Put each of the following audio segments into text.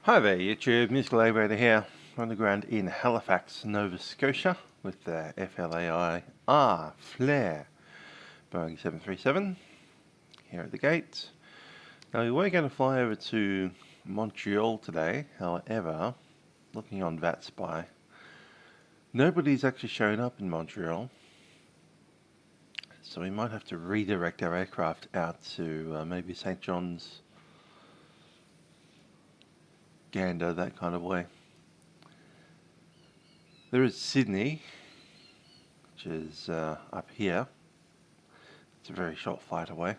Hi there YouTube, Musical Aviator here, on the ground in Halifax, Nova Scotia with the FLAi FLair Boeing 737 here at the gate. Now we were going to fly over to Montreal today, however, looking on Vatsim, nobody's actually shown up in Montreal, so we might have to redirect our aircraft out to maybe St. John's, Gander, that kind of way. There is Sidney, which is up here. It's a very short flight away.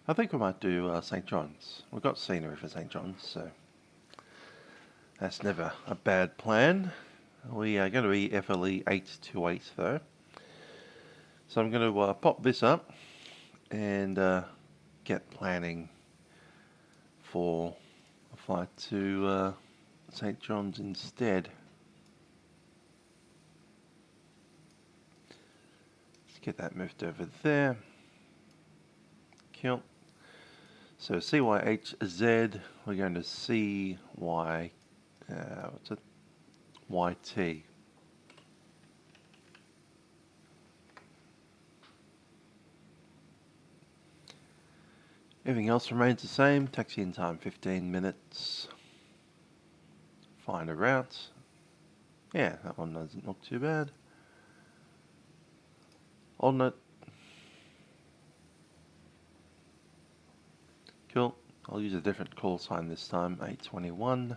I think we might do St. John's. We've got scenery for St. John's, so that's never a bad plan. We are going to be FLE 828 though. So I'm going to pop this up and get planning for a flight to St. John's instead. Let's get that moved over there. Cool. So CYHZ, we're going to CY, what's it? YT. Everything else remains the same. Taxi in time 15 minutes. Find a route. Yeah, that one doesn't look too bad. Alternate. Cool. I'll use a different call sign this time. 821. Go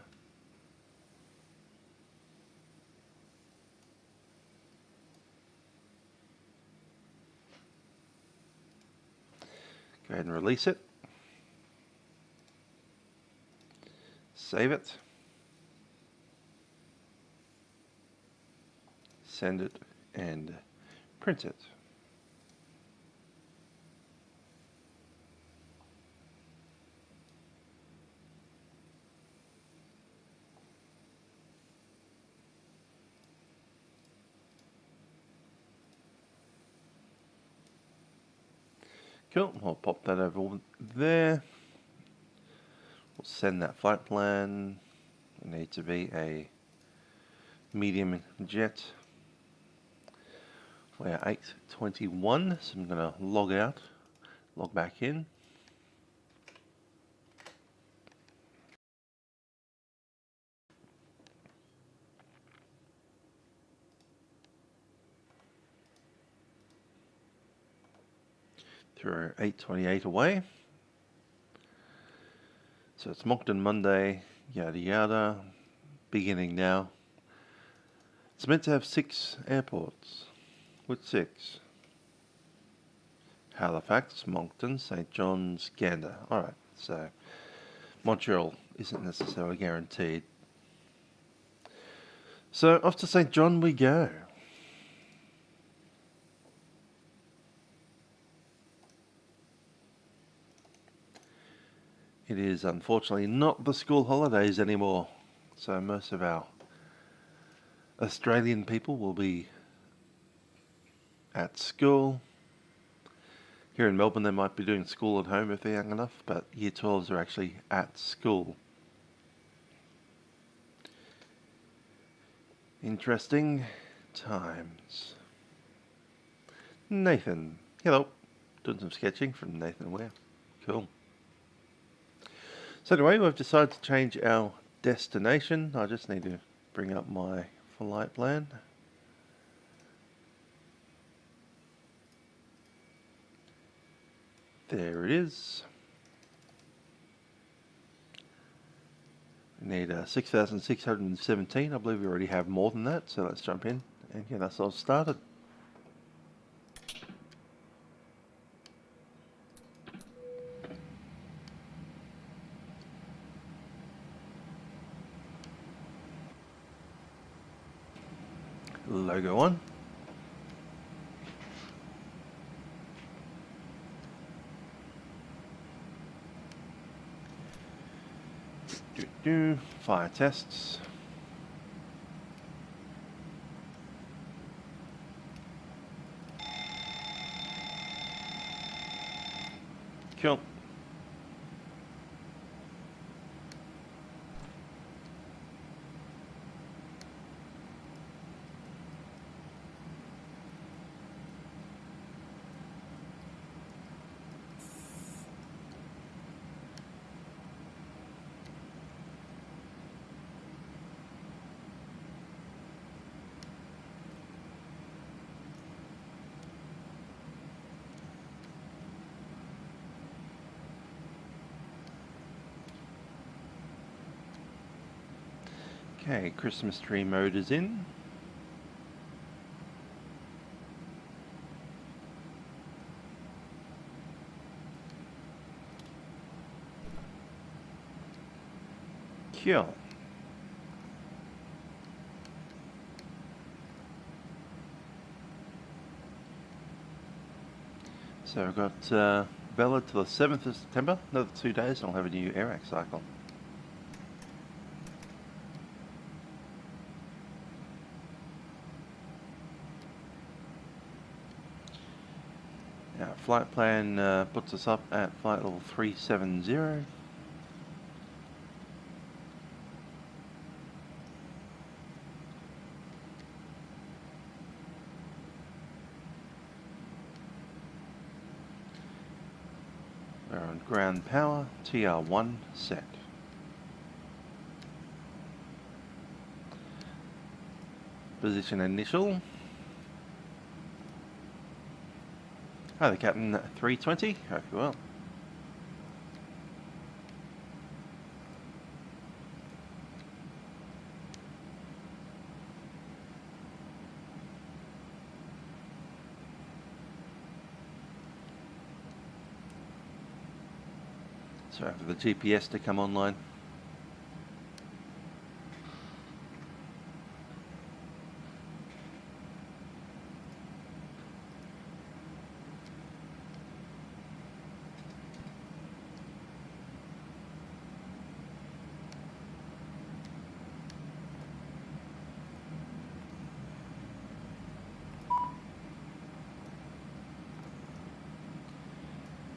ahead and release it. Save it. Send it and print it. Cool, I'll pop that over there. We'll send that flight plan. It needs to be a medium jet. We're 821, so I'm going to log out, log back in. Throw 828 away. So it's Moncton Monday, yada yada, beginning now. It's meant to have 6 airports. With 6. Halifax, Moncton, St. John's, Gander. Alright, so Montreal isn't necessarily guaranteed. So off to St. John we go. It is unfortunately not the school holidays anymore, so most of our Australian people will be at school. Here in Melbourne they might be doing school at home if they're young enough, but Year 12s are actually at school. Interesting times. Nathan. Hello. Doing some sketching from Nathan Ware. Cool. So anyway, we've decided to change our destination. I just need to bring up my flight plan. There it is. We need 6,617. I believe we already have more than that, so let's jump in and get ourselves started. Logo on. Fire tests. Cool. Okay, Christmas tree mode is in. Cool. So we've got valid till the 7th of September, another 2 days, and I'll have a new AIRAC cycle. Our flight plan puts us up at flight level 370. We're on ground power, TR1 set. Position initial. Hi there, Captain 320. Hope you're well. So for the GPS to come online.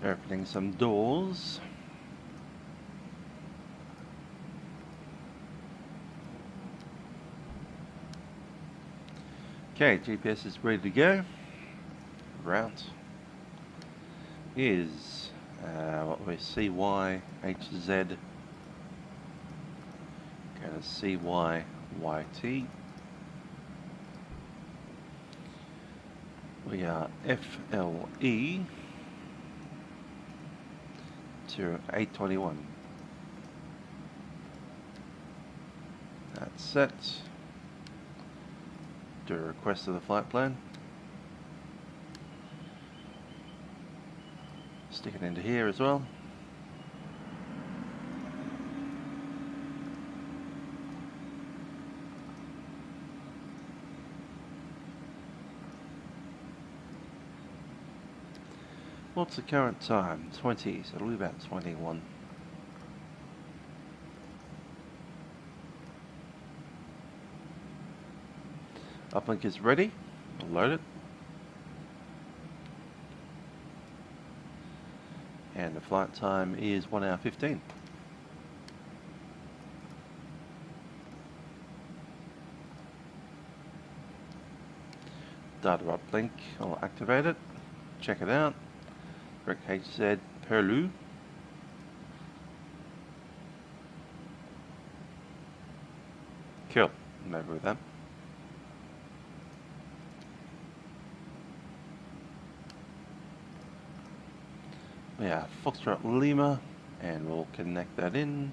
Opening some doors. Okay, GPS is ready to go. Route is what we CYHZ. Go to CYYT. We are FLE to 821. That's set. Do a request of the flight plan. Stick it into here as well. What's the current time? 20, so it'll be about 21. Uplink is ready. I'll load it. And the flight time is 1 hour 15. Data uplink, I'll activate it. Check it out. Correct HZ Perlu. Cool. I'm over with that. Yeah, Foxtrot Lima, and we'll connect that in.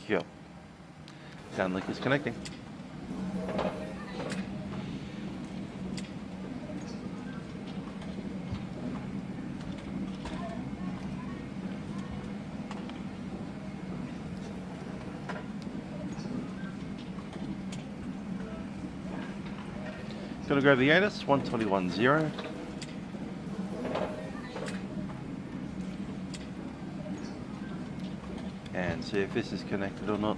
Cool. Downlink is connecting. Gonna grab the ATIS 121.0. And see if this is connected or not.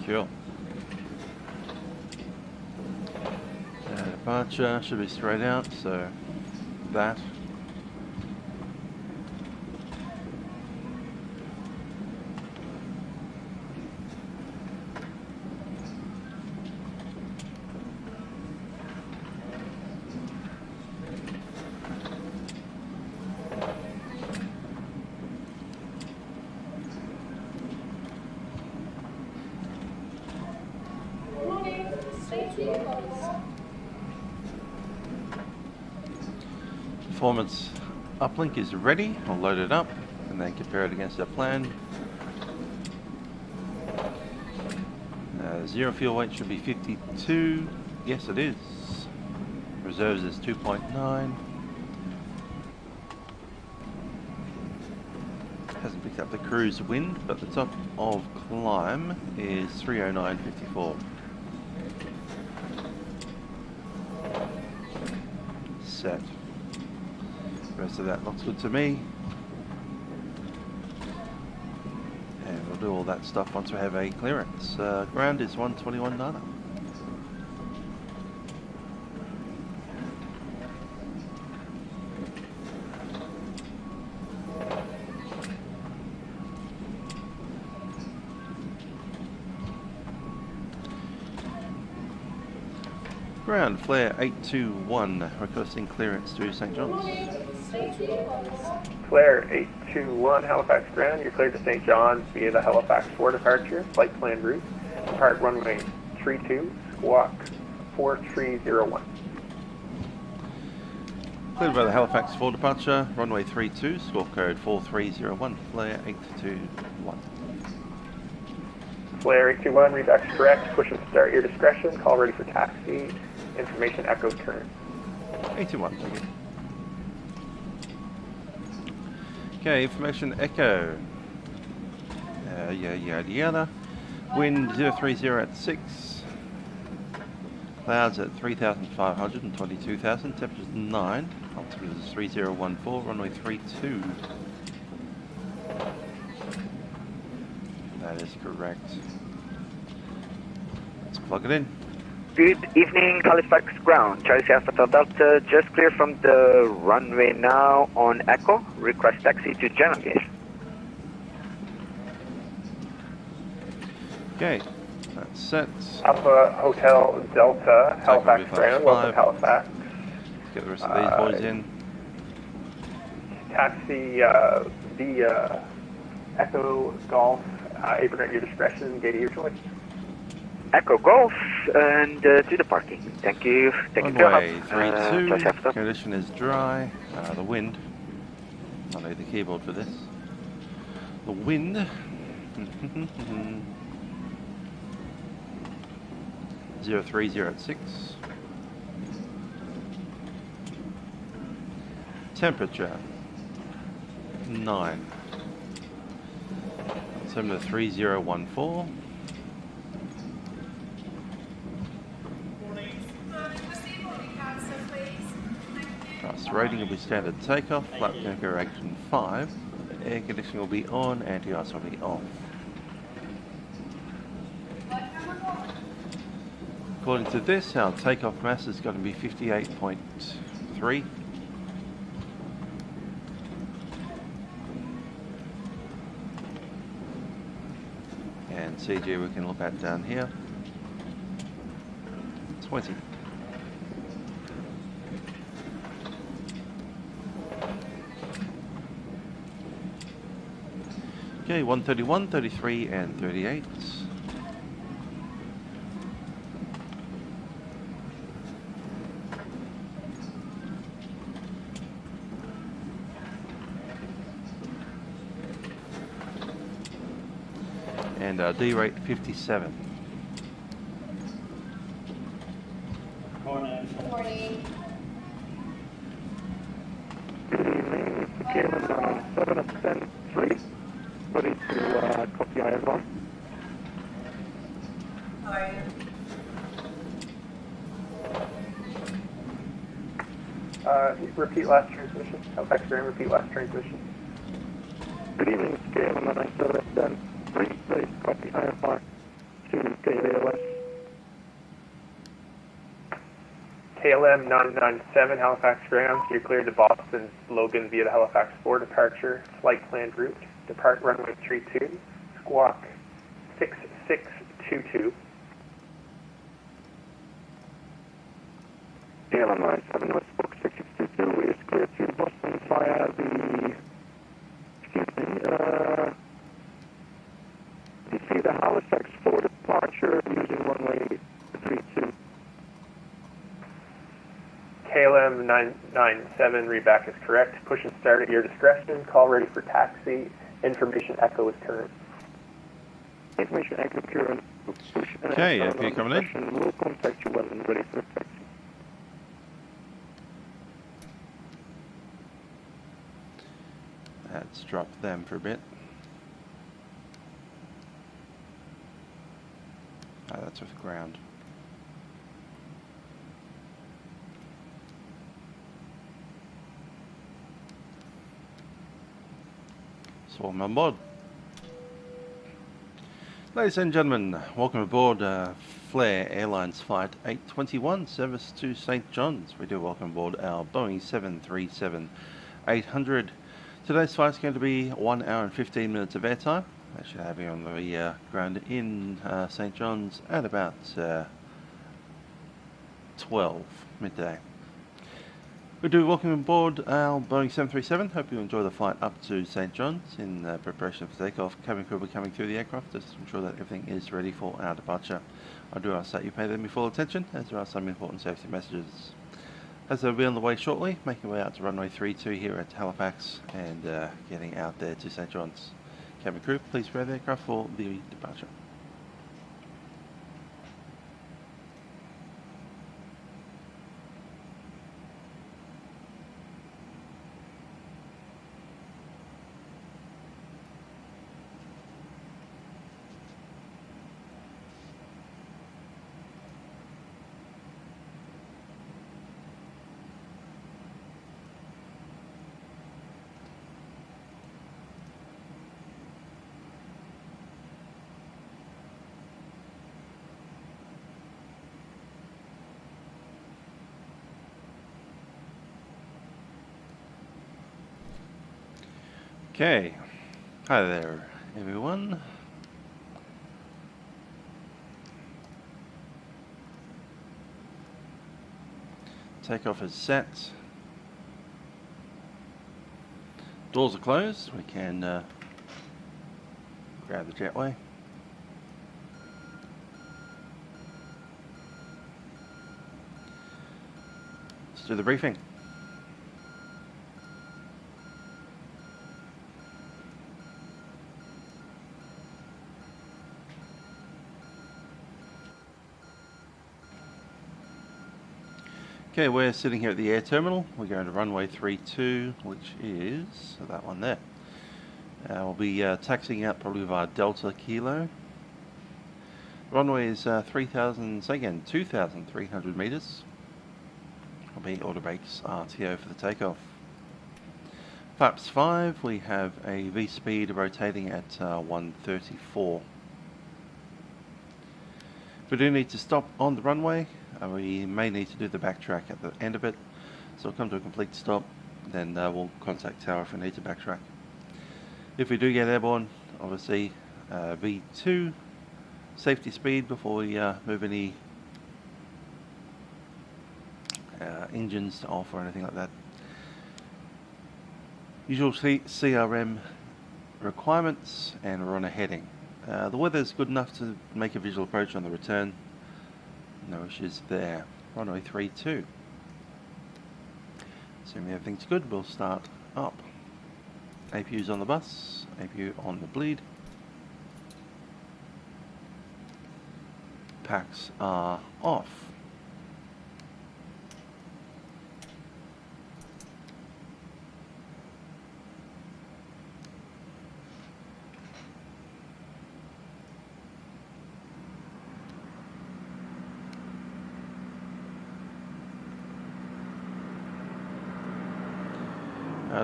Cool. Departure should be straight out, so that. Performance uplink is ready. I'll load it up and then compare it against our plan. Zero fuel weight should be 52. Yes, it is. Reserves is 2.9. Hasn't picked up the cruise wind, but the top of climb is 309.54. Set. The rest of that looks good to me. And we'll do all that stuff once we have a clearance. Ground is 121.9. Ground, FLair 821, requesting clearance to St. John's. FLair 821, Halifax ground, you're cleared to St. John's via the Halifax 4 departure, flight plan route. Depart runway 32, squawk 4301. Cleared by the Halifax 4 departure, runway 32, squawk code 4301, FLair 821. FLair 821, readback's correct, push and start your discretion, call ready for taxi, information echo turn. 821, thank you. Okay, information echo. Yada. Wind 030 at 6. Clouds at 3,500 and 22,000. Temperature 9. Altitude is 3014. Runway 32. That is correct. Let's plug it in. Good evening, Halifax ground. Charlie Alpha Delta, just clear from the runway now on Echo. Request taxi to general gauge. Okay, that's set. Alpha Hotel Delta, Halifax ground, welcome to Halifax. Let's get the rest of these boys in. Taxi via Echo Golf, apron at your discretion, gate of your choice. Echo Golf and to the parking. Thank you. Thank you. Runway 32, condition is dry. The wind, I'll need the keyboard for this. The wind, 030 at 6. Temperature, 9. Altimeter 3014. Rating will be standard takeoff, flight configuration 5, air conditioning will be on, anti-ice will be off. According to this, our takeoff mass is going to be 58.3. And CG we can look at down here, 20. Okay, 131, 33, and 38. And D rate 57. Morning. Morning. Cayman 7 up 10, 3. Ready to copy ISR. How are you? Repeat last transmission. Halifax ground, repeat last transmission. Good evening, Cayman 97 3. Ready to copy ISR to KLAOS. KLM 997, Halifax ground. You're cleared to Boston Logan via the Halifax 4 departure, flight planned route. Depart runway 32, squawk 6622. KLM 97, North squawk 6622 is cleared to Boston via the, the Halifax 4 departure using runway 32. KLM997, read back is correct. Push and start at your discretion. Call ready for taxi. Information echo is current. Information echo current. Okay, if you're coming in. We'll contact you when ready for taxi. Let's drop them for a bit. Oh, that's with ground. Swarm on board. Ladies and gentlemen, welcome aboard FLair Airlines Flight 821, service to St. John's. We do welcome aboard our Boeing 737-800. Today's flight is going to be 1 hour and 15 minutes of airtime. I should have you on the ground in St. John's at about 12 midday. We do welcome aboard our Boeing 737. Hope you enjoy the flight up to St. John's in preparation for takeoff. Cabin crew will be coming through the aircraft just to ensure that everything is ready for our departure. I do ask that you pay them your full attention as there are some important safety messages. As they'll be on the way shortly, making their way out to runway 32 here at Halifax and getting out there to St. John's. Cabin crew, please prepare the aircraft for the departure. Okay, hi there everyone. Takeoff is set. Doors are closed. We can grab the jetway. Let's do the briefing. Okay, we're sitting here at the air terminal. We're going to runway 32, which is that one there. We'll be taxiing out probably via Delta Kilo. Runway is 2,300 meters. Will be auto brakes RTO for the takeoff. Flaps 5, we have a V speed rotating at 134. If we do need to stop on the runway, we may need to do the backtrack at the end of it, so we'll come to a complete stop, then we'll contact tower if we need to backtrack. If we do get airborne, obviously V2 safety speed before we move any engines off or anything like that. Usual CRM requirements, and we're on a heading. The weather is good enough to make a visual approach on the return. No issues there. Runway 32. Assuming everything's good, we'll start up. APU's on the bus, APU on the bleed. Packs are off.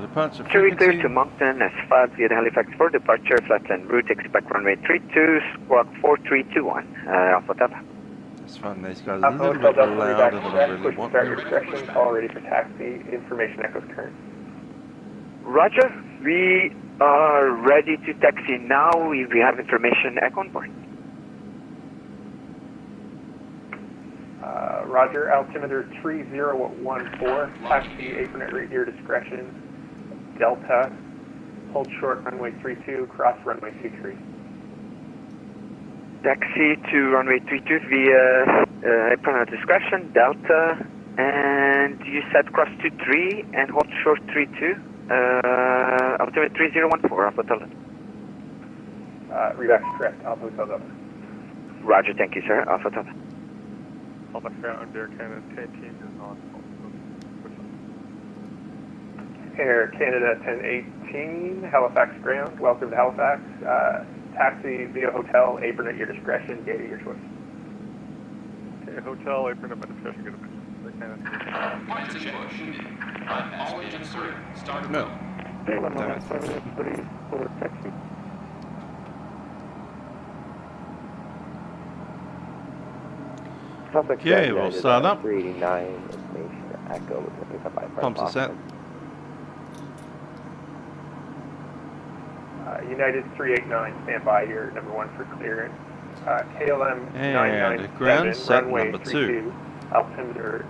Departure Cherry clear frequency. to Moncton, S5 via Halifax for departure, flatland route, expect runway 32, squawk 4321, Alpha Delta. That's fine, these guys are a Alpha little Hotel bit Delta, louder read than back I correct. really Push and want start your them. discretion. Call ready for taxi. Information echoes current. Roger, we are ready to taxi now. We have information echo on board. Roger, altimeter 3014, taxi apron at your discretion. Delta, hold short runway 32, cross runway 23. Taxi to runway 32 via apron at discretion, Delta, and And you set cross 23 and hold short 32. Altimeter 3014, Alpha Delta. Reback is correct. Alpha Hotel Delta. Roger, thank you, sir. Alpha Delta. Halifax ground, Air Canada 1018 is on. Air Canada 1018, Halifax ground. Welcome to Halifax. Taxi via hotel, apron at your discretion, gate at your choice. Okay, hotel, apron at my discretion, get a picture. Always insert. Start. No. Okay, we'll start up. 389 information echo with pick up by Pumps are set. United 389, stand by here, number 1 for clearance. KLM And 997, ground set runway number 2. 32, altimeter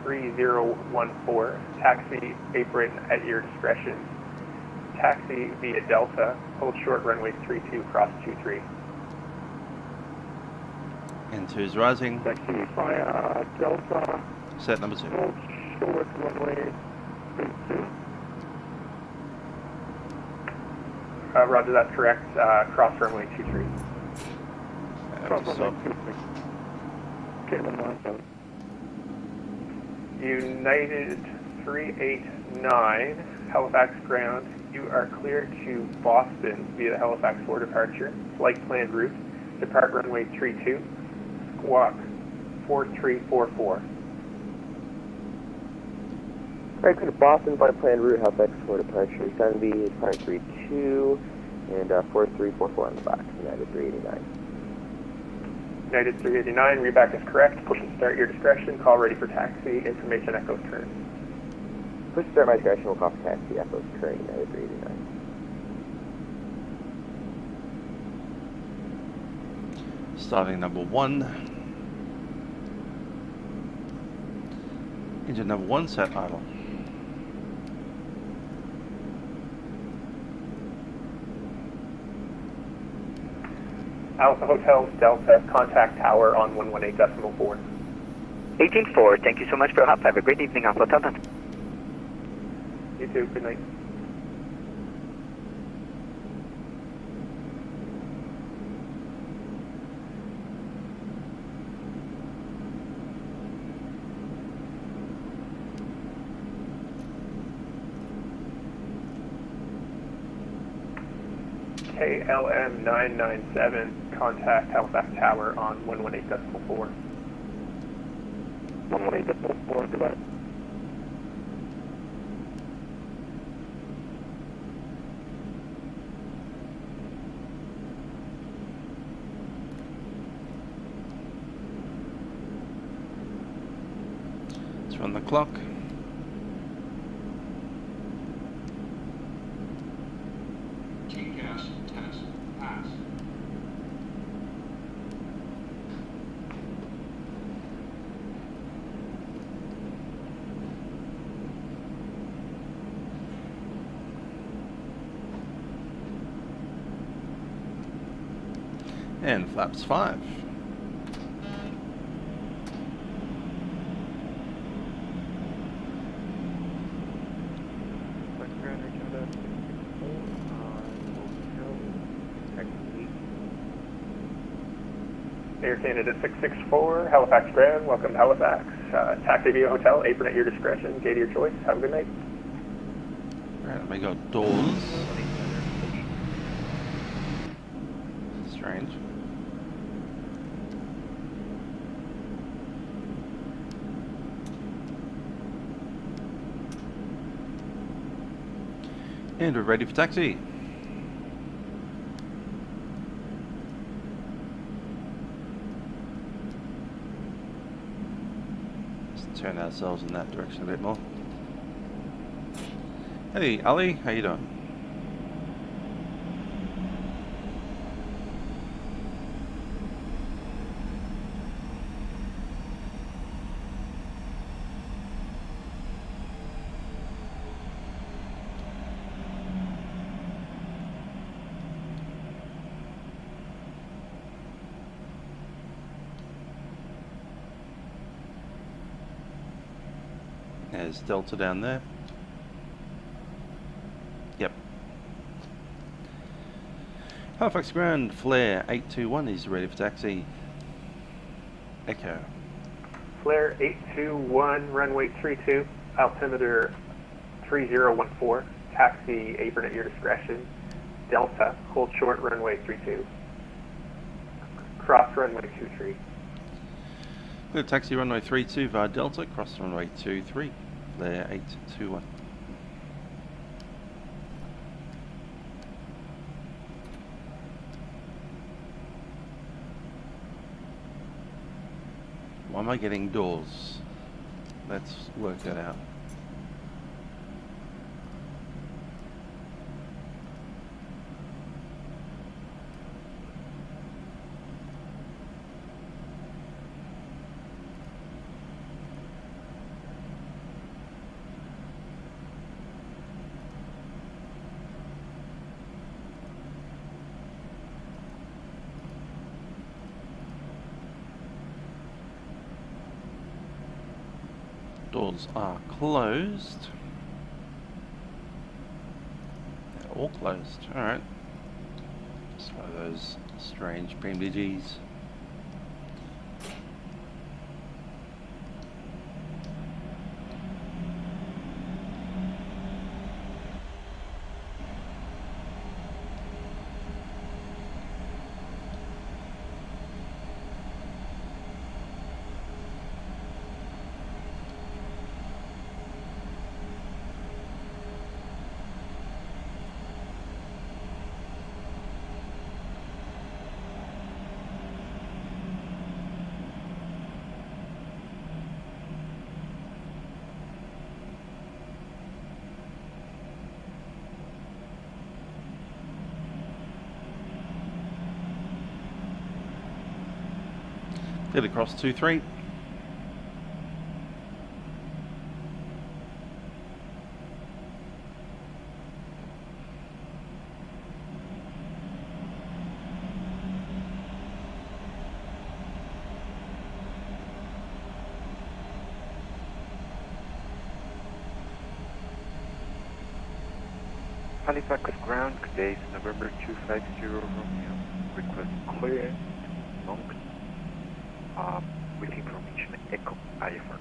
3014, taxi apron at your discretion. Taxi via Delta, hold short runway 32, cross 23. N2's rising. Taxi via Delta, Set number 2. hold short runway 32. Roger, that's correct. Cross runway 23. So, United 389, Halifax ground. You are cleared to Boston via the Halifax for departure. Flight planned route. Depart runway 32. Squawk 4344. Right, go to Boston by planned route, Halifax for departure. 7B is part 32 and 4344 on the back. United 389. United 389, reback is correct. Push and start your discretion. Call ready for taxi. Information echoes turn. Push start my discretion, we'll call for taxi. Echoes current, United 389. starting number 1. Engine number 1 set idle. Alpha Hotel Delta, contact tower on 118.4. 184, thank you so much for your help. Have a great evening, Alpha Delta. You too, good night. KLM 997, contact Halifax Tower on 118.4. 118.4, goodbye. Let's run the clock. TCAS test pass. And flaps 5. Air Canada 664, Halifax ground, welcome to Halifax. Taxi via hotel, apron at your discretion, gate of your choice. Have a good night. Alright, we got doors. Strange. And we're ready for taxi. Let's turn ourselves in that direction a bit more. Hey, Ali, how you doing? There's Delta down there. Yep. Halifax ground, FLair 821 is ready for taxi. Echo. FLair 821, runway 32, altimeter 3014, taxi apron at your discretion. Delta, hold short, runway 32. Cross runway 23. Clear taxi runway 32 via Delta, cross runway 23, FLair 821. Why am I getting doors? Let's work that out. Doors are closed. They're all closed. Alright. Just one of those strange PMDGs. Get across 2-3. Halifax ground, good day, November 250 Romeo. Request clearance, Moncton. With information, Echo Alpha.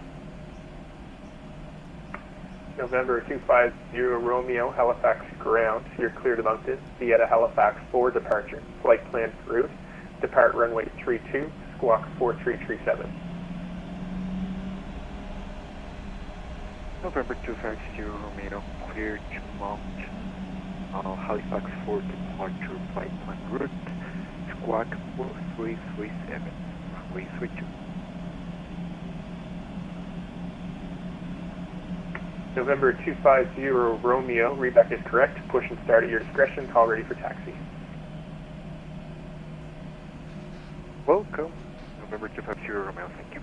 November 250 Romeo, Halifax ground. You're clear to Moncton. Via Halifax for departure. Flight plan route. Depart runway 32, squawk 4337. November 250 Romeo, clear to Moncton. Halifax for departure, flight plan route. Squawk 4337. Runway 32. November 250 Romeo, readback is correct. Push and start at your discretion. Call ready for taxi. Welcome. November 250 Romeo, thank you.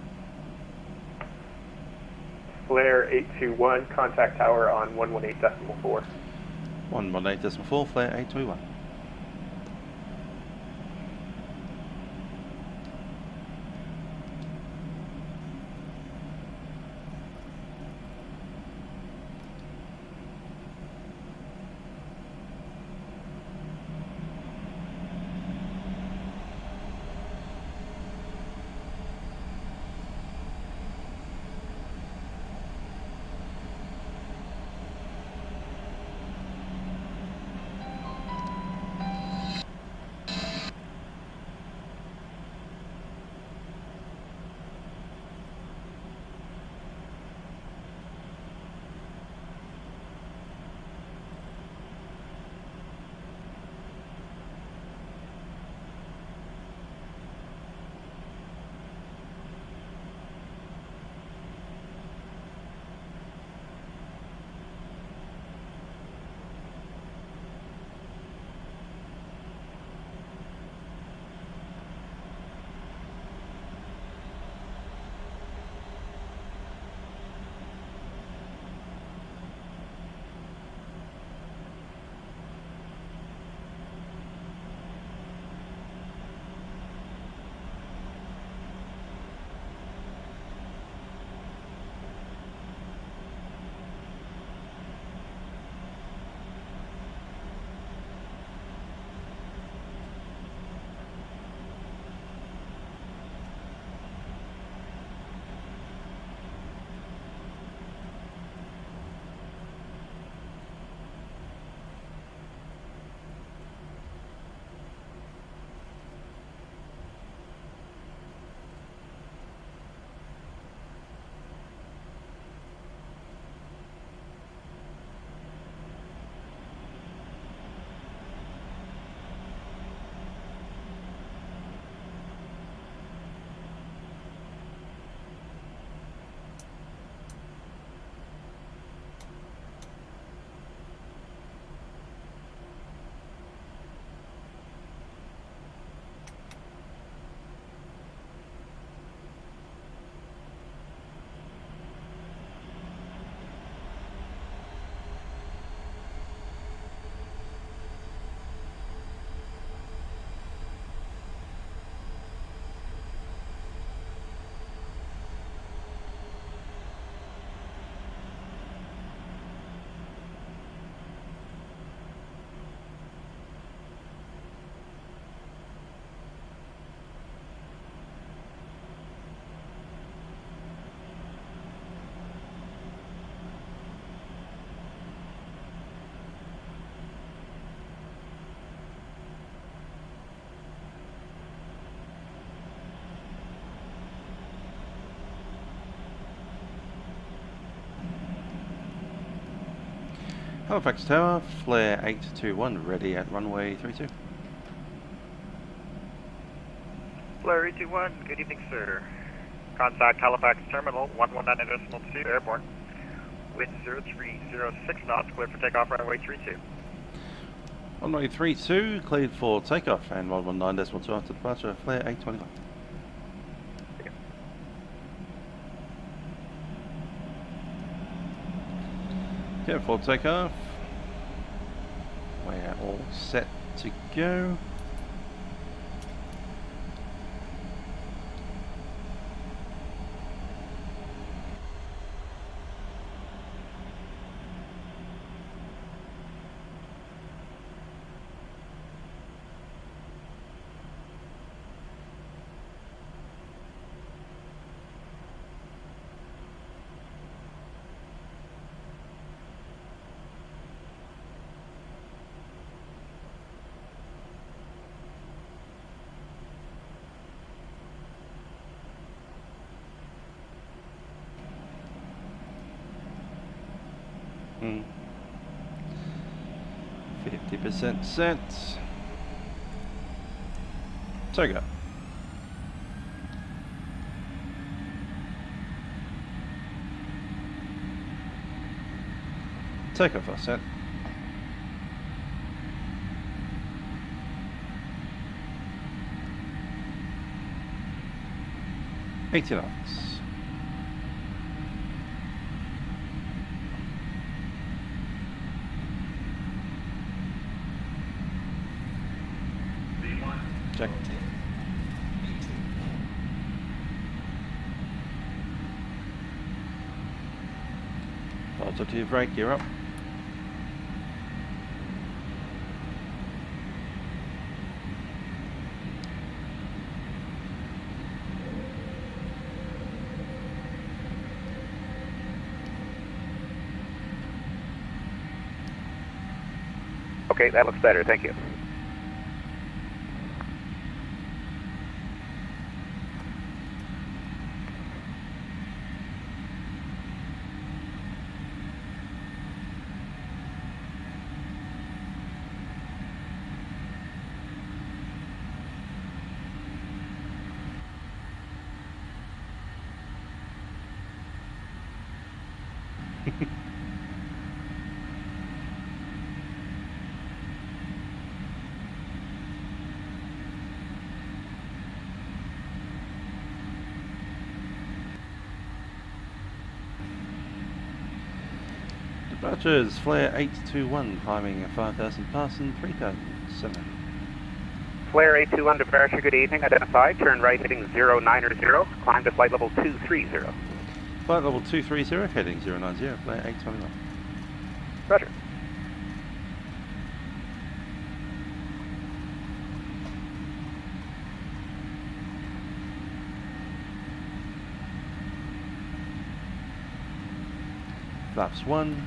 FLair 821, contact tower on 118.4. 118.4, FLair 821. Halifax Tower, FLair 821, ready at runway 32. FLair 821, good evening, sir. Contact Halifax Terminal 119.2 airborne. Wind 0306 knots, clear for takeoff runway 32. Runway 32, cleared for takeoff, and 119.2 after departure, FLair 821. Okay, for takeoff. We're all set to go. Hmm. 50% set. So go. Takeoff are set. $80. Check. Positive brake, you're up. Okay, that looks better, thank you. Departures, FLair 821, climbing 5,000 pass and 3,007. FLair 821 departure, good evening, identify, turn right heading 090, climb to flight level 230. Flight level 230, heading 090, FLair 821. Roger. Flaps 1.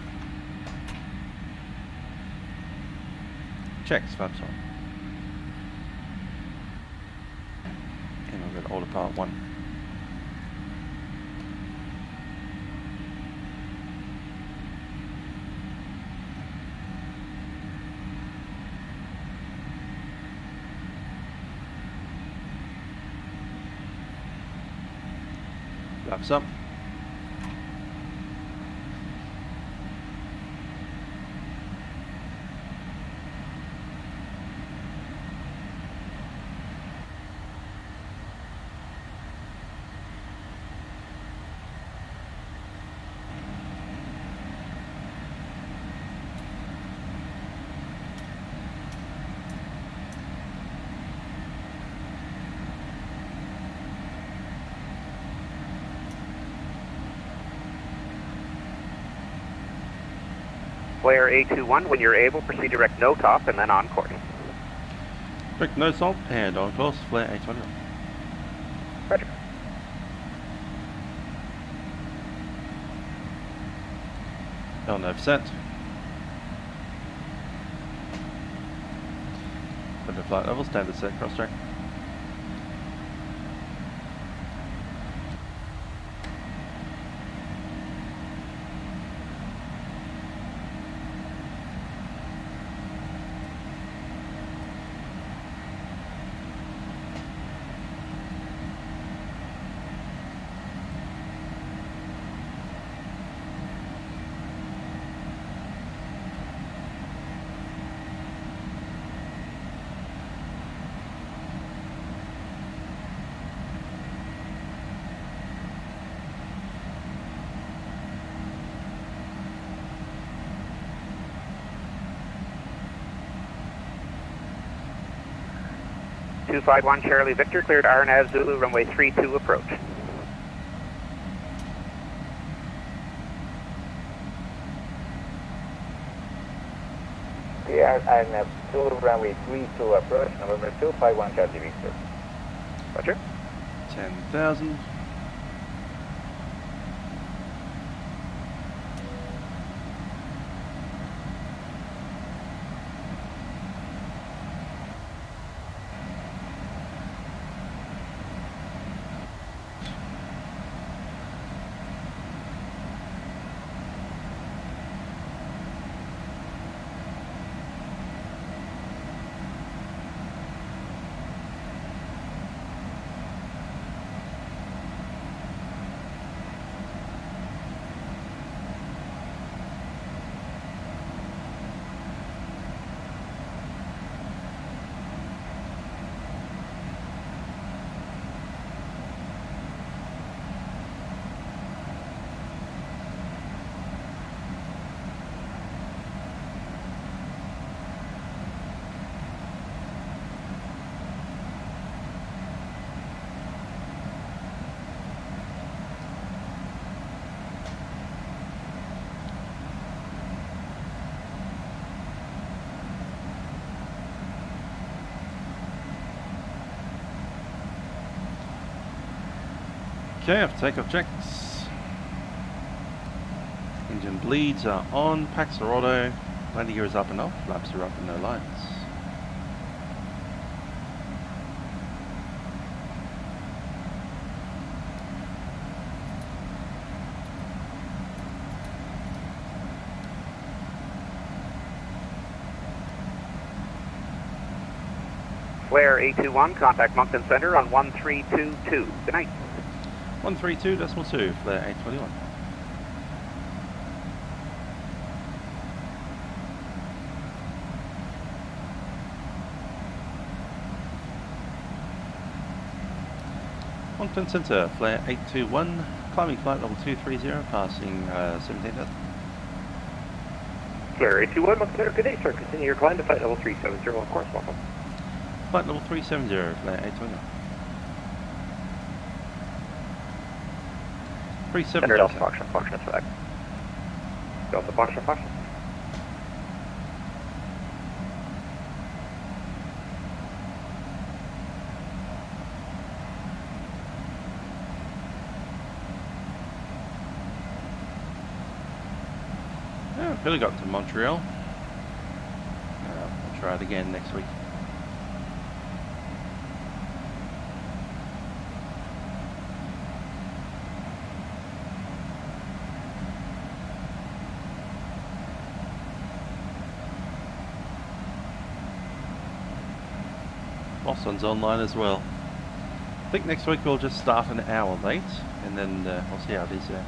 Checks, flaps 1. And we've got order part 1. Flaps up. FLair 821, when you're able, proceed direct no top and then on course. Direct no salt and on course, FLair 821. Roger. LNAV set. Put the flight level, standard set, cross track. 251 Charlie Victor, cleared RNAV Zulu, runway 32 approach. Clear RNAV Zulu, runway 32 approach, November 251 Charlie Victor. Roger. 10,000. Okay, I have takeoff checks. Engine bleeds are on, packs are auto, landing gear is up and off, flaps are up and no lines. FLair 821, contact Moncton Center on 1322. Good night. 132.2, FLair 821. Moncton Center, FLair 821, climbing flight level 230, passing 17,000. FLair 821, Moncton Center, good day, sir. Continue your climb to flight level 370, of course, welcome. Flight level 370, FLair 821. 370. Center Delta Foxtrot, Foxtrot flag. Delta Foxtrot, Foxtrot. Yeah, I've really got to Montreal. I'll try it again next week. Boston's online as well. I think next week we'll just start an hour late, and then we'll see how it is there.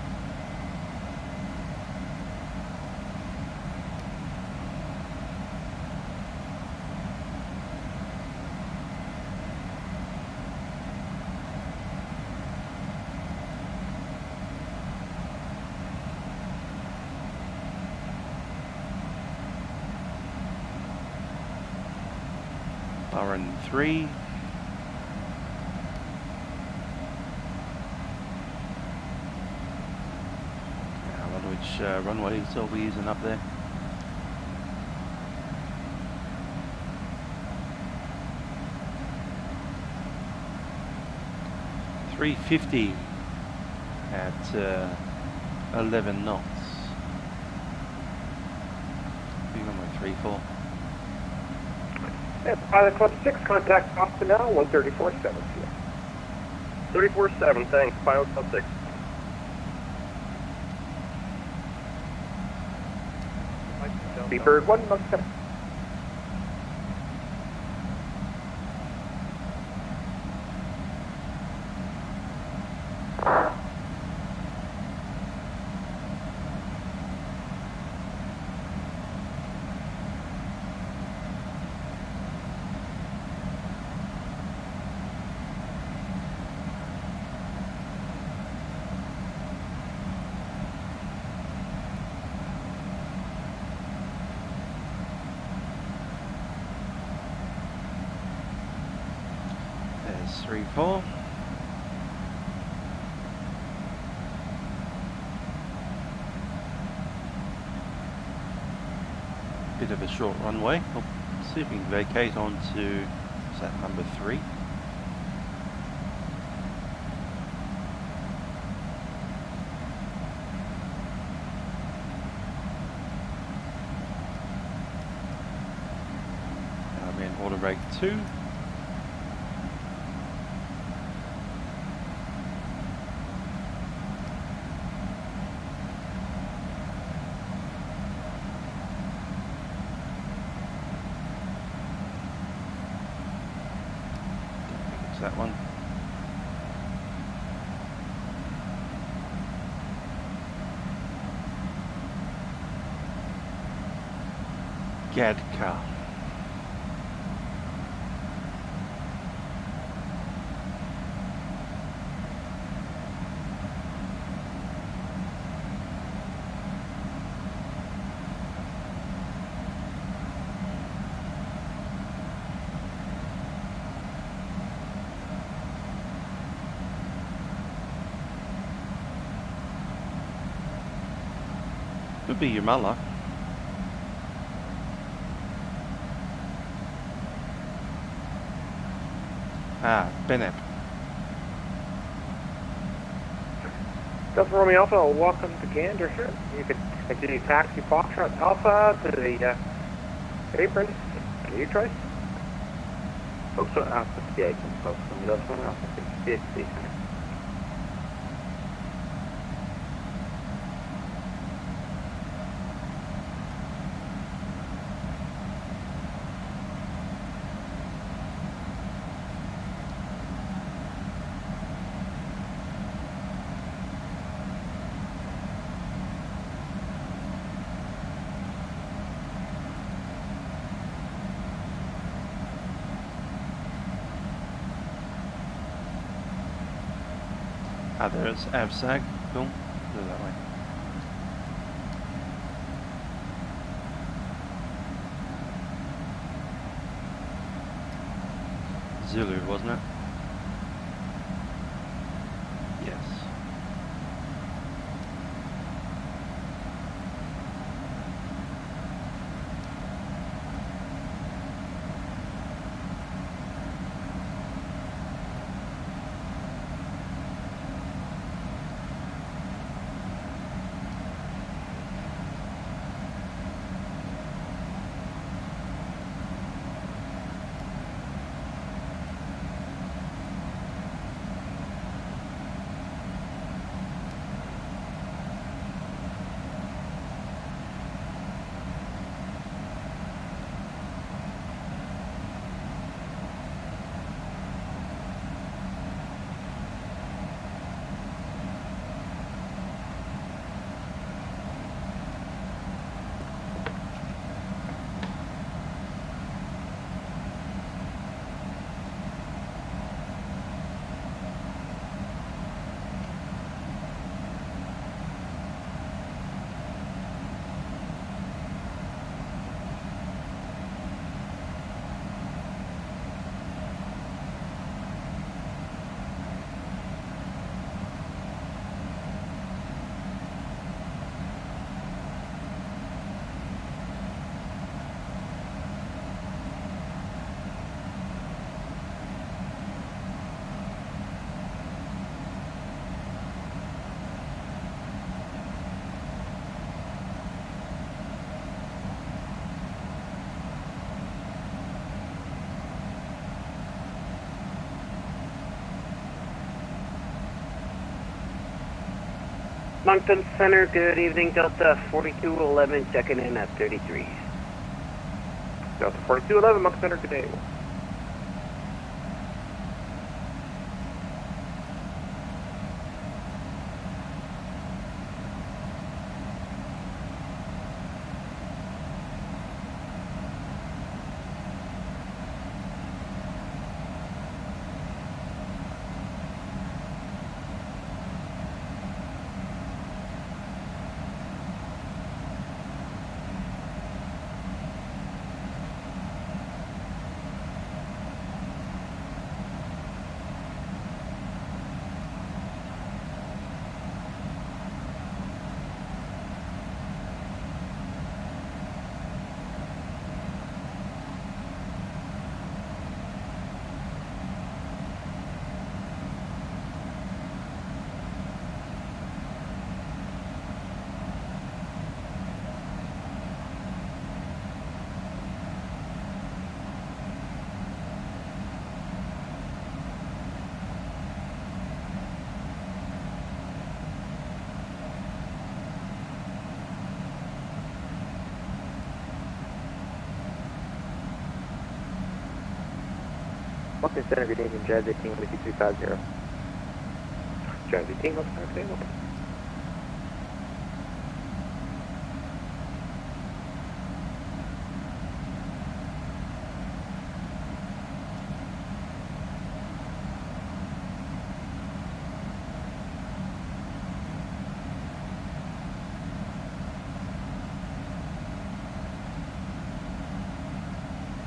RN3. I wonder which runways they'll be using up there. $350 at 11 knots. Runway 34. Yeah, Pilot Club 6, contact Boston now, 134.7. 34.7, thanks, Pilot Club 6. Beefbird 1, Moncton Center. before. Bit of a short runway. We'll see if we can vacate onto, what's that, number 3. I'm in auto brake 2. That one. Gadka. Could be your mullah. Ah, Bennett. Delta Romeo Alpha, welcome to Gander, sir. You can continue taxi Foxtrot Alpha to the apron. Your choice. Foxtrot Alpha, the apron. Foxtrot Alpha, 50. Ah, there's AvSag. Cool. Go that way. Zulu, wasn't it? Yes. Moncton Center, good evening. Delta 4211 checking in at 33. Delta 4211, Moncton Center, good day. Moncton Center, good evening, Jazz 18, 2350. Jazz 18, looks like available.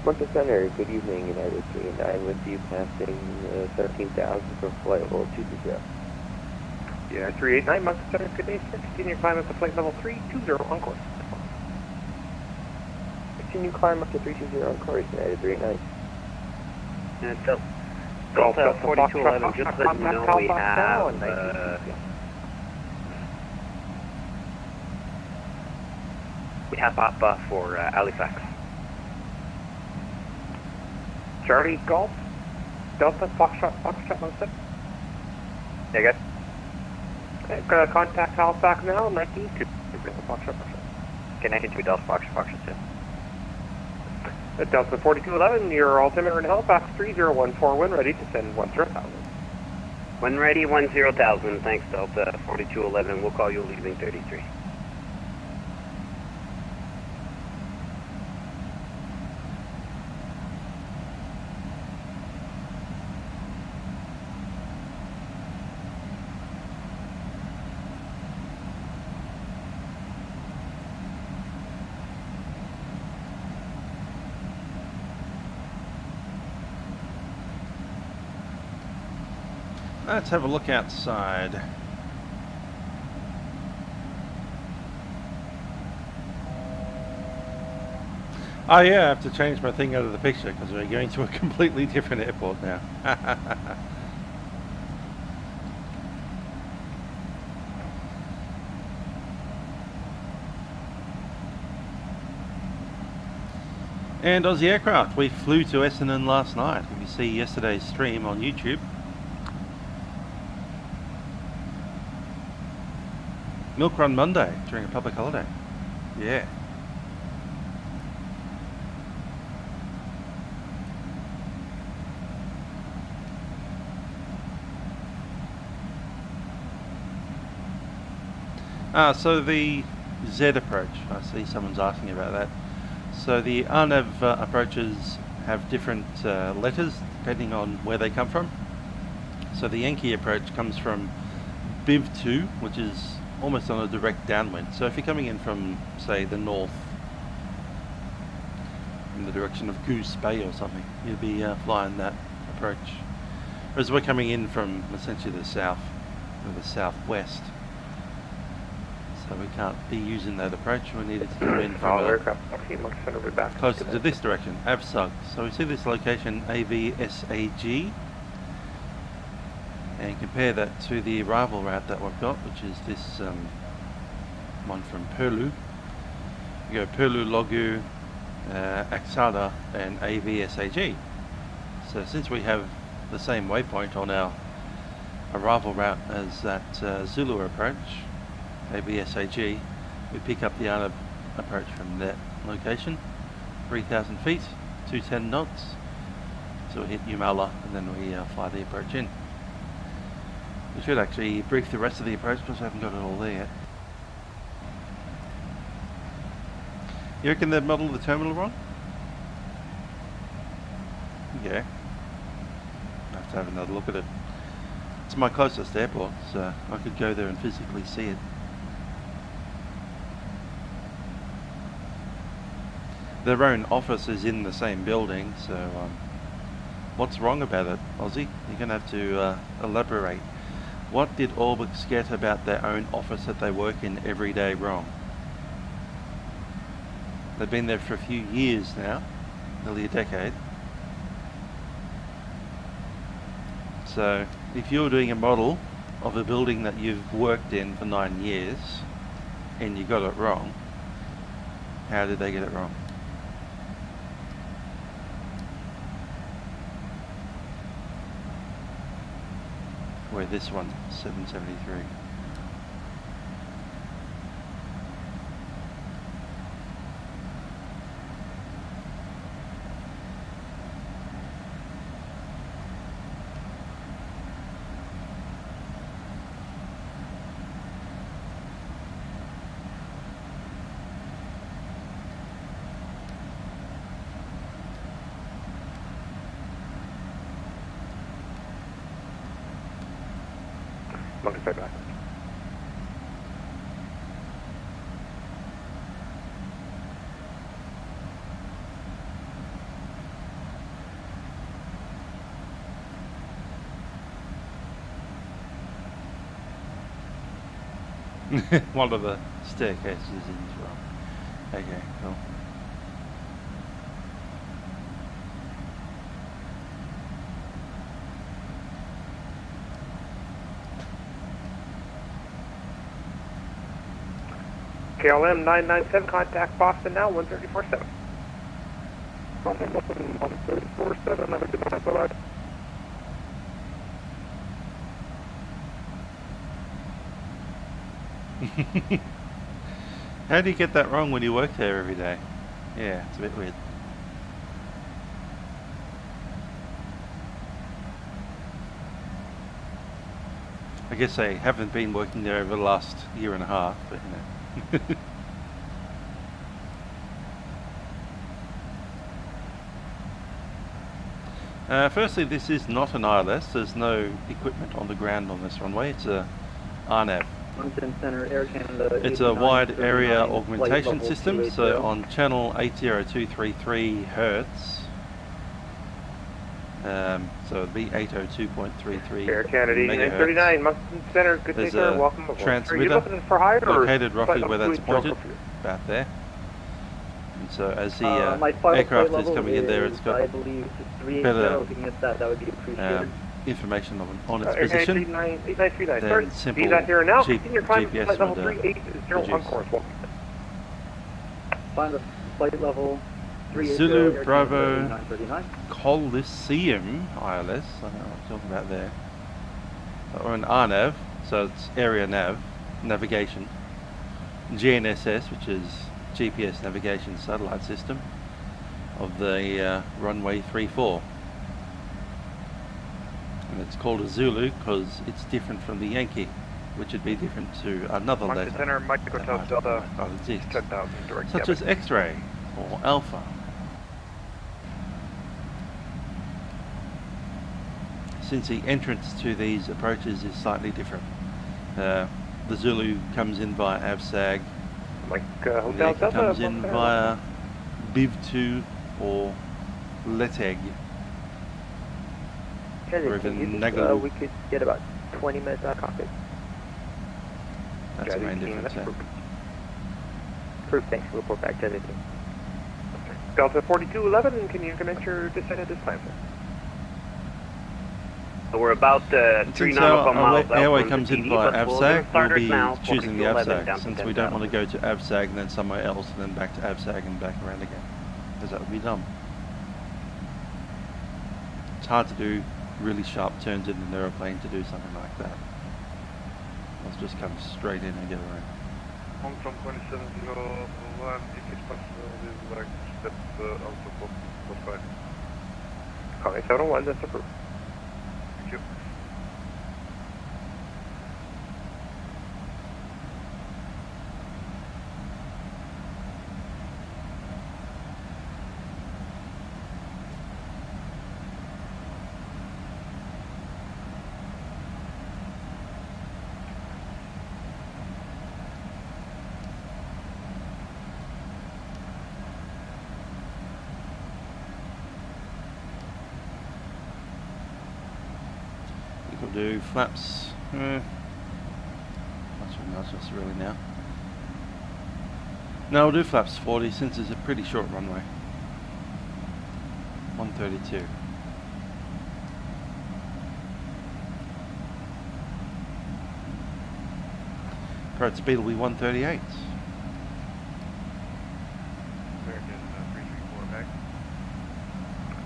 Moncton Center, good evening, United 39 with you, passing 17,000 for flight level 220. Yeah, 389, Moncton Center, good day, sir. Continue climb up to flight level 320 on course. Continue climb up to 320 on course, United 39. And Delta 4211, just let you know we have Papa for Halifax. Charlie Golf, Delta Foxtrot 17. Yeah, good. Okay, gonna contact Halifax now, 19-2. Delta Foxtrot. Okay, 19-2, Delta Foxtrot 2. Delta 4211, your altimeter in Halifax 3014, when ready to send 10,000. When ready, 10,000. Thanks, Delta 4211. We'll call you leaving 33. Let's have a look outside. Oh yeah, I have to change my thing out of the picture because we're going to a completely different airport now. And Aussie Aircraft, we flew to Essendon last night. If you see yesterday's stream on YouTube. Milk Run Monday during a public holiday. Yeah. So the Z approach, I see someone's asking about that. So the RNAV approaches have different letters depending on where they come from. So the Yankee approach comes from BIV2, which is almost on a direct downwind. So if you're coming in from, say, the north, in the direction of Goose Bay or something, you'll be flying that approach. Whereas we're coming in from essentially the south, or the southwest. So we can't be using that approach. We needed to come in from closer to this direction, AVSUG. So we see this location, AVSAG, and compare that to the arrival route that we've got, which is this one from Perlu. We go Perlu, Logu, Aksada, and AVSAG. So since we have the same waypoint on our arrival route as that Zulu approach, AVSAG, we pick up the RNAV approach from that location, 3,000 feet, 210 knots, so we hit Umala and then we fly the approach in. We should actually brief the rest of the approach because I haven't got it all there yet. You reckon they've modelled the terminal wrong? Yeah. I have to have another look at it. It's my closest airport, so I could go there and physically see it. Their own office is in the same building, so what's wrong about it, Aussie? You're going to have to elaborate. What did Orbix get about their own office that they work in every day wrong? They've been there for a few years now, nearly a decade. So if you're doing a model of a building that you've worked in for 9 years and you got it wrong, how did they get it wrong? Where this one, 773. Monkey side back. One of the staircases is wrong. Okay, cool. KLM 997, contact Boston now, 134.7. 134.7, have a good night, bye-bye. How do you get that wrong when you work there every day? Yeah, it's a bit weird. I guess I haven't been working there over the last year and a half, but you know. Firstly, this is not an ILS. There's no equipment on the ground on this runway. It's a RNAV. Moncton Center, Air Canada. It's a wide area augmentation system. So on channel 80233 Hertz, so it'd be 802.33. Air Canada 939, Moncton Center, good day, sir. Welcome aboard. Transmitter Are you looking for hire or located roughly where that's pointed, about there. And so as the aircraft is coming in there, it's got better information on its position than simple GPS would produce. Find the flight level 380 Zulu Bravo Coliseum ILS, I don't know what I'm talking about there. Or an RNAV, so it's area nav, navigation. GNSS, which is GPS navigation satellite system of the runway 34. And it's called a Zulu because it's different from the Yankee, which would be different to another letter Center, Mike Hotel Delta, not exist, 10,000 direct such as X-ray or Alpha. Since the entrance to these approaches is slightly different. The Zulu comes in via AvSag, Mike the Hotel Yankee Delta comes in via BIV2 or LETEG. Or even Nagalu. We could get about 20 minutes out of cockpit. That's the main difference there. Proof, thanks. We'll report back to the team. Delta 4211, can you commence your descent at this time, sir? So we're about 3 nautical miles out airway from comes the in PD, via but we'll AvSag, start we'll it be now, choosing the 4211 AvSag, down to since we don't 10,000. want to go to AvSag and then somewhere else and then back to AvSag and back around again, because that would be dumb. It's hard to do really sharp turns in an aeroplane to do something like that. Let's just come straight in and get around. From 2701, if it's possible, we would like to step out of 45. Calling 701, that's approved. Thank you. We'll do flaps. Not just really now. No, we'll do flaps 40 since it's a pretty short runway. 132. Approach speed will be 138. American 334 back.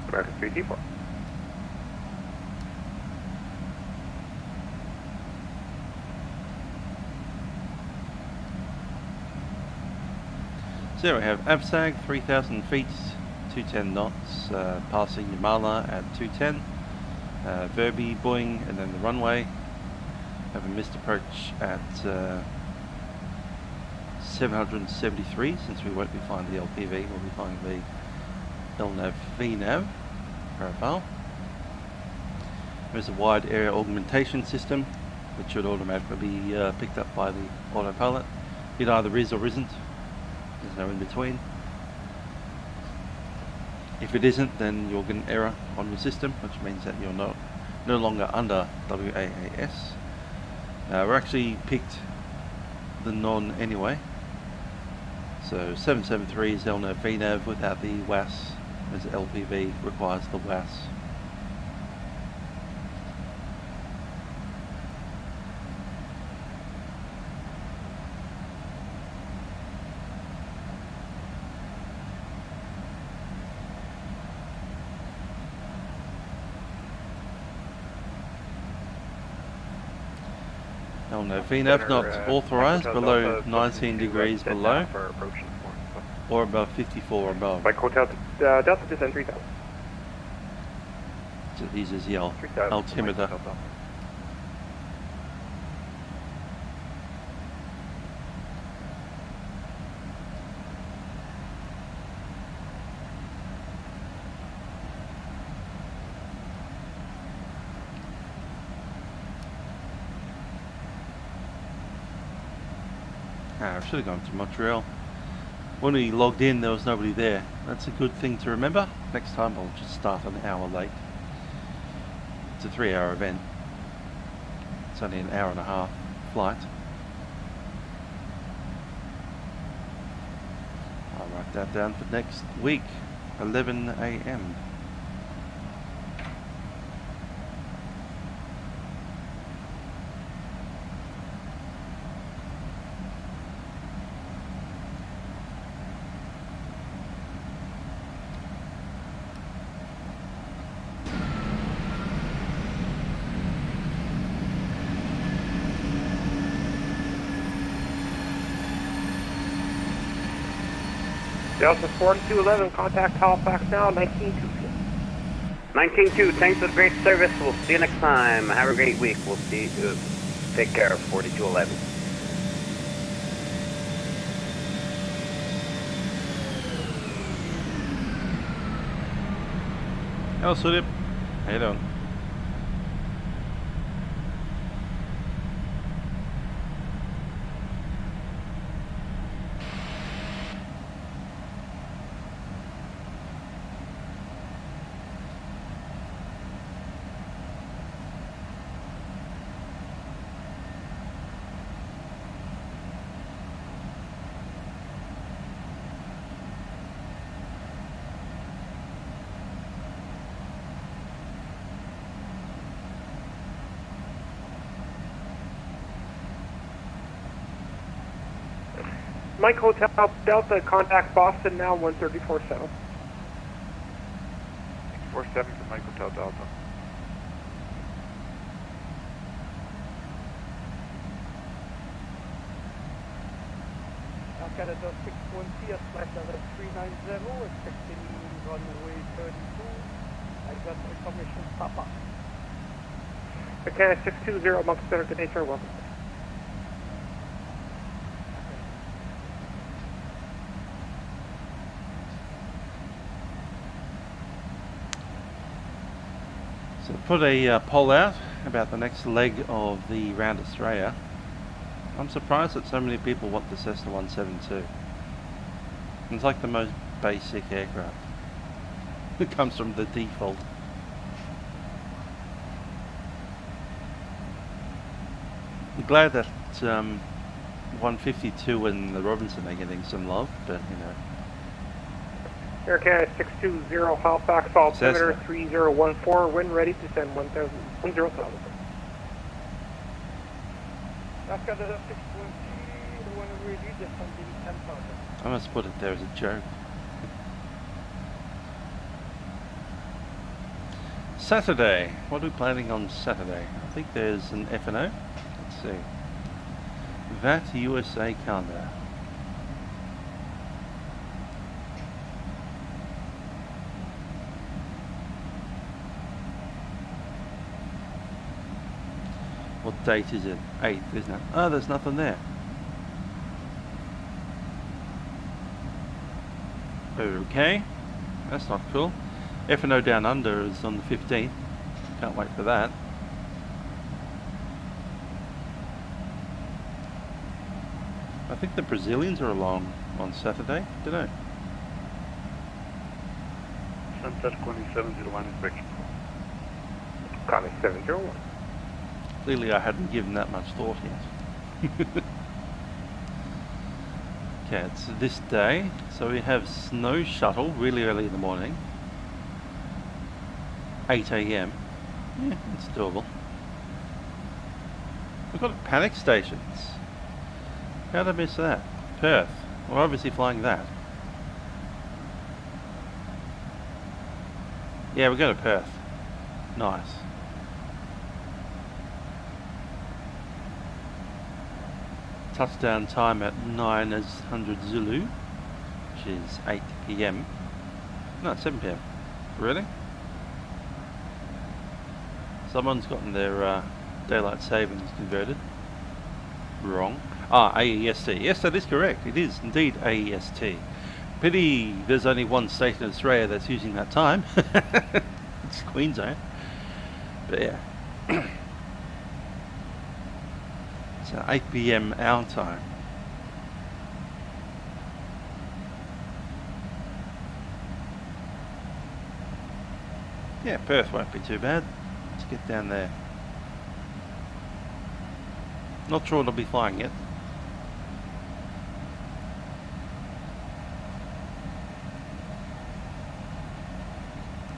American 334. So we have AvSag, 3,000 feet, 210 knots, passing Yamala at 210, Verbi, Boeing, and then the runway. Have a missed approach at 773, since we won't be flying the LPV, we'll be flying the LNAV VNAV profile. There's a wide area augmentation system It should automatically be picked up by the autopilot. It either is or isn't. There's no in between. If it isn't, then you'll get an error on your system, which means that you're no longer under WAAS. We're actually picked the non anyway. So 773 is LNAV VNAV without the WAS, as LPV requires the WAS. LNAV VNAV not authorised below 19 degrees below or above 54 above. Mike Hotel Delta descend 3000. So it uses the altimeter. I should have gone to Montreal. When we logged in, there was nobody there. That's a good thing to remember. Next time I'll just start an hour late. It's a 3-hour event. It's only an hour and a half flight. I'll write that down for next week, 11 AM. Delta 4211, contact Halifax now, 19-2. 19-2, thanks for the great service. We'll see you next time. Have a great week. We'll see you. Take care, 4211. Hello, Sudip. How you doing? Mike Hotel Delta, contact Boston now, 134.7. 47 for Mike Hotel Delta. Canada 620, /390, expecting runway 32. I got information, Papa. Canada 620, Moncton, good day, sir, welcome. So put a poll out about the next leg of the Round Australia. I'm surprised that so many people want the Cessna 172. It's like the most basic aircraft. It comes from the default. I'm glad that 152 and the Robinson are getting some love, but you know. Air Canada 620, Halifax, altimeter 3014, wind ready to send 10,000. That's Canada 620, when ready, descending 10,000. I must put it there as a joke. Saturday. What are we planning on Saturday? I think there's an F&O. Let's see. VAT USA calendar. What date is it? 8th, isn't it? Oh, there's nothing there. Okay, that's not cool. F&O Down Under is on the 15th. Can't wait for that. think the Brazilians are along on Saturday. Don't know. Sunset 2701 inspection. Connie 701. Clearly I hadn't given that much thought yet. Okay, it's this day. So we have snow shuttle really early in the morning. 8 AM. Yeah, it's doable. We've got panic stations. How did I miss that? Perth. We're obviously flying that. Yeah, we're going to Perth. Nice. Touchdown time at 900 Zulu, which is 8 PM. No, 7 PM. Really? Someone's gotten their daylight savings converted. Wrong. Ah, AEST. Yes, that is correct. It is indeed AEST. Pity there's only one state in Australia that's using that time. It's Queensland. But yeah. So 8 PM our time. Yeah, Perth won't be too bad. Let's get down there. Not sure it'll be flying yet.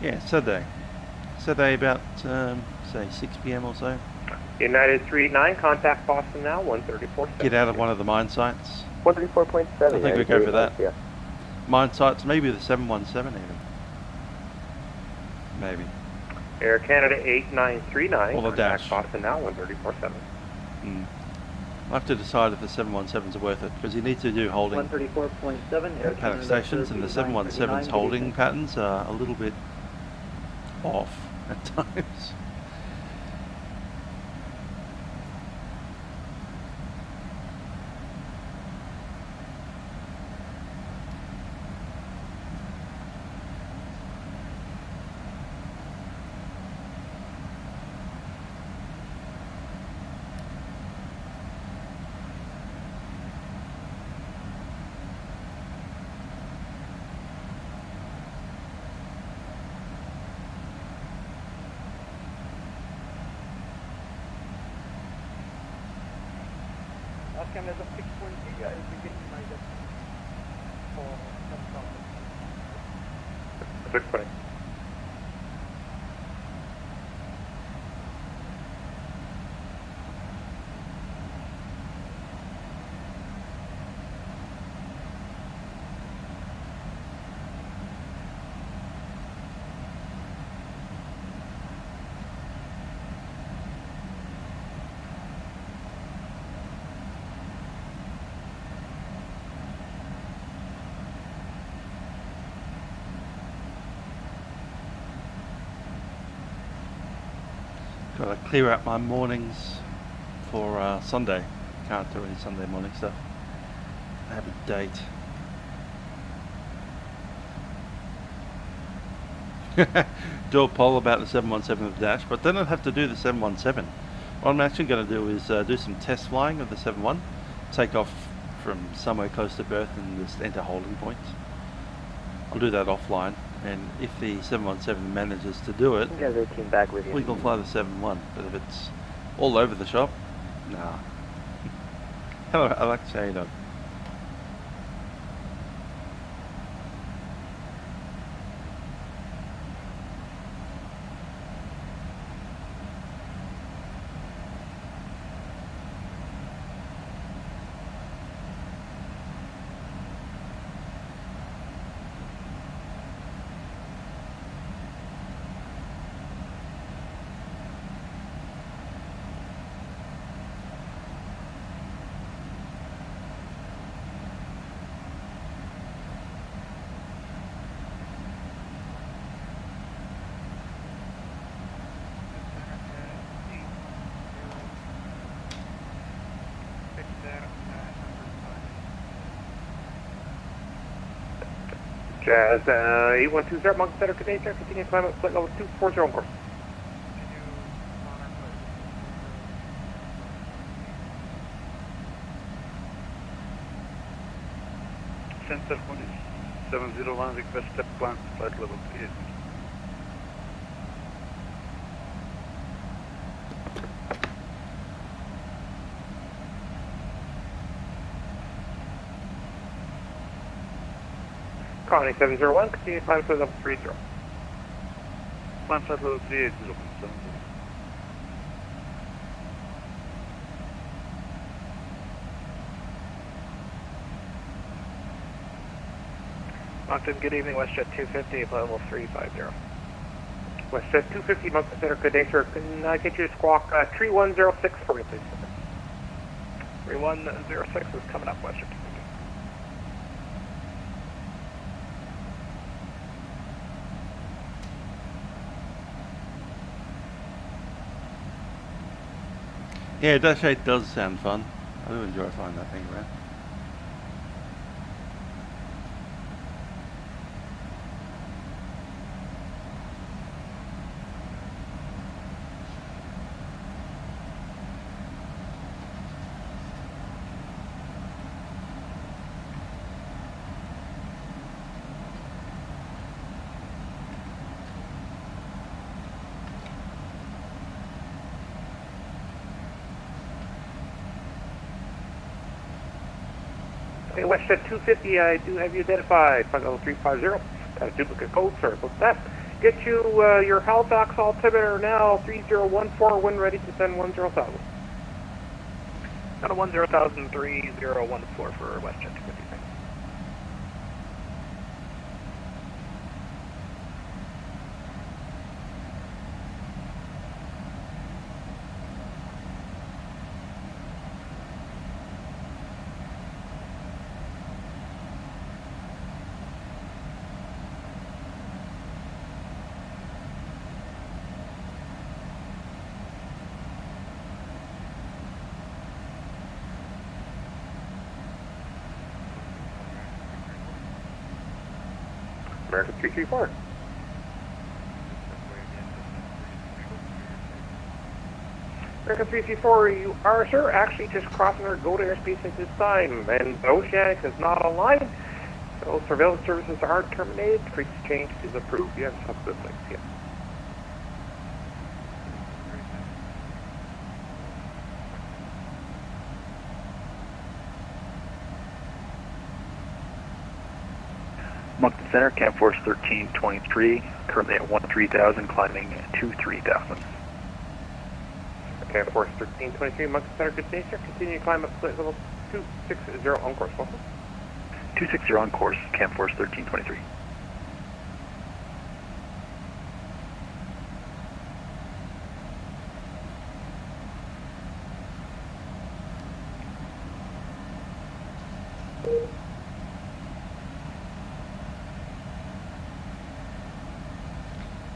Yeah, Saturday. Saturday about, say, 6 PM or so. United 39, contact Boston now, 134. Get out of one of the mine sites. 134.7. I think we go for that. Yeah. Mine sites, maybe the 717 even. Maybe. Air Canada 8939, Or the contact dash. Boston now, 134.7. I'll have to decide if the 717s are worth it, because you need to do holding 134.7 Air panic stations, and the 717's holding patterns are a little bit off at times. Canada 620, I'll be getting my destination for 10,000. 620. Gotta clear out my mornings for Sunday. Can't do any Sunday morning stuff. I have a date. Do a poll about the 717 of the dash, but then I'd have to do the 717. What I'm actually going to do is do some test flying of the 71, take off from somewhere close to Perth and just enter holding points. I'll do that offline, and if the 717 manages to do it, You guys are team back with you. we can fly the 71. But if it's all over the shop, nah. Hello, Alex, how you doing? Jazz 8120, Moncton Center, today, sir. Continue climb up flight level 240 on course. Center 701, request step climb, flight level 3. Connie 701, continue climb to level 30. Climb flight level 380, 70. Moncton, good evening, WestJet 250, level 350. WestJet 250, Moncton Center, good day, sir. Can I get you to squawk 3106 for me, please? 3106 is coming up, WestJet 250. Yeah, Dash 8 does sound fun. I do enjoy flying that thing around. Okay, WestJet 250, I do have you identified, flight level 350. Got a duplicate code, sorry about that. Get you your Halifax altimeter now, 3014, when ready to send 10,000. Got a 10,000, 3014 for WestJet 250. American 334. American 334, you are, sir, actually just crossing our go to airspace at this time, and Oceanic is not online, so surveillance services are terminated. Frequency change is approved. You have subsequent links, yes. Moncton Center, Camp Force 1323, currently at 13,000, climbing to 3,000. Camp Force 1323, Moncton Center, good day, sir. Continue to climb up flight level 260 on course, welcome. 260 on course, Camp Force 1323.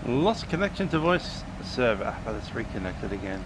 Lost connection to voice server, but it's reconnected again.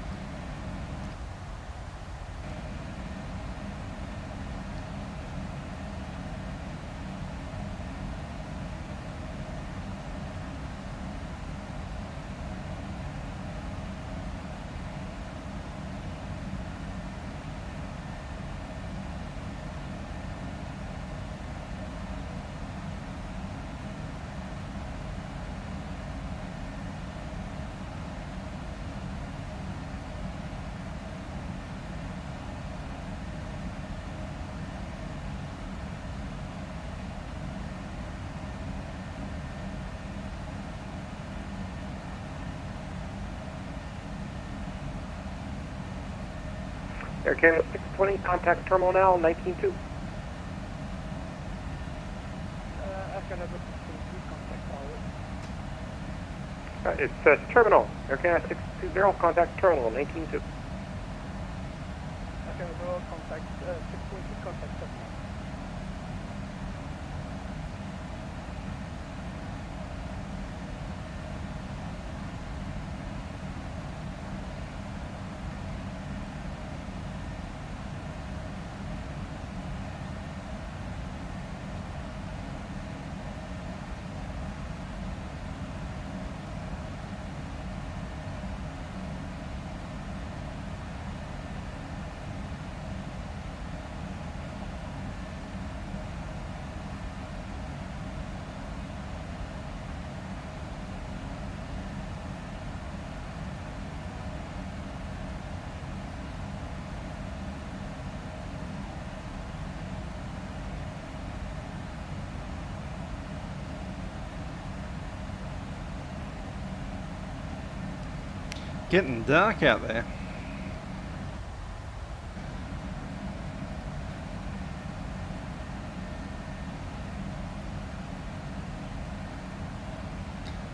Air Canada 620, contact terminal now, 19.2. Air Canada 620, contact tower. It's terminal. Air Canada 620, contact terminal, 19.2. Air Canada, contact 620, contact terminal. Getting dark out there.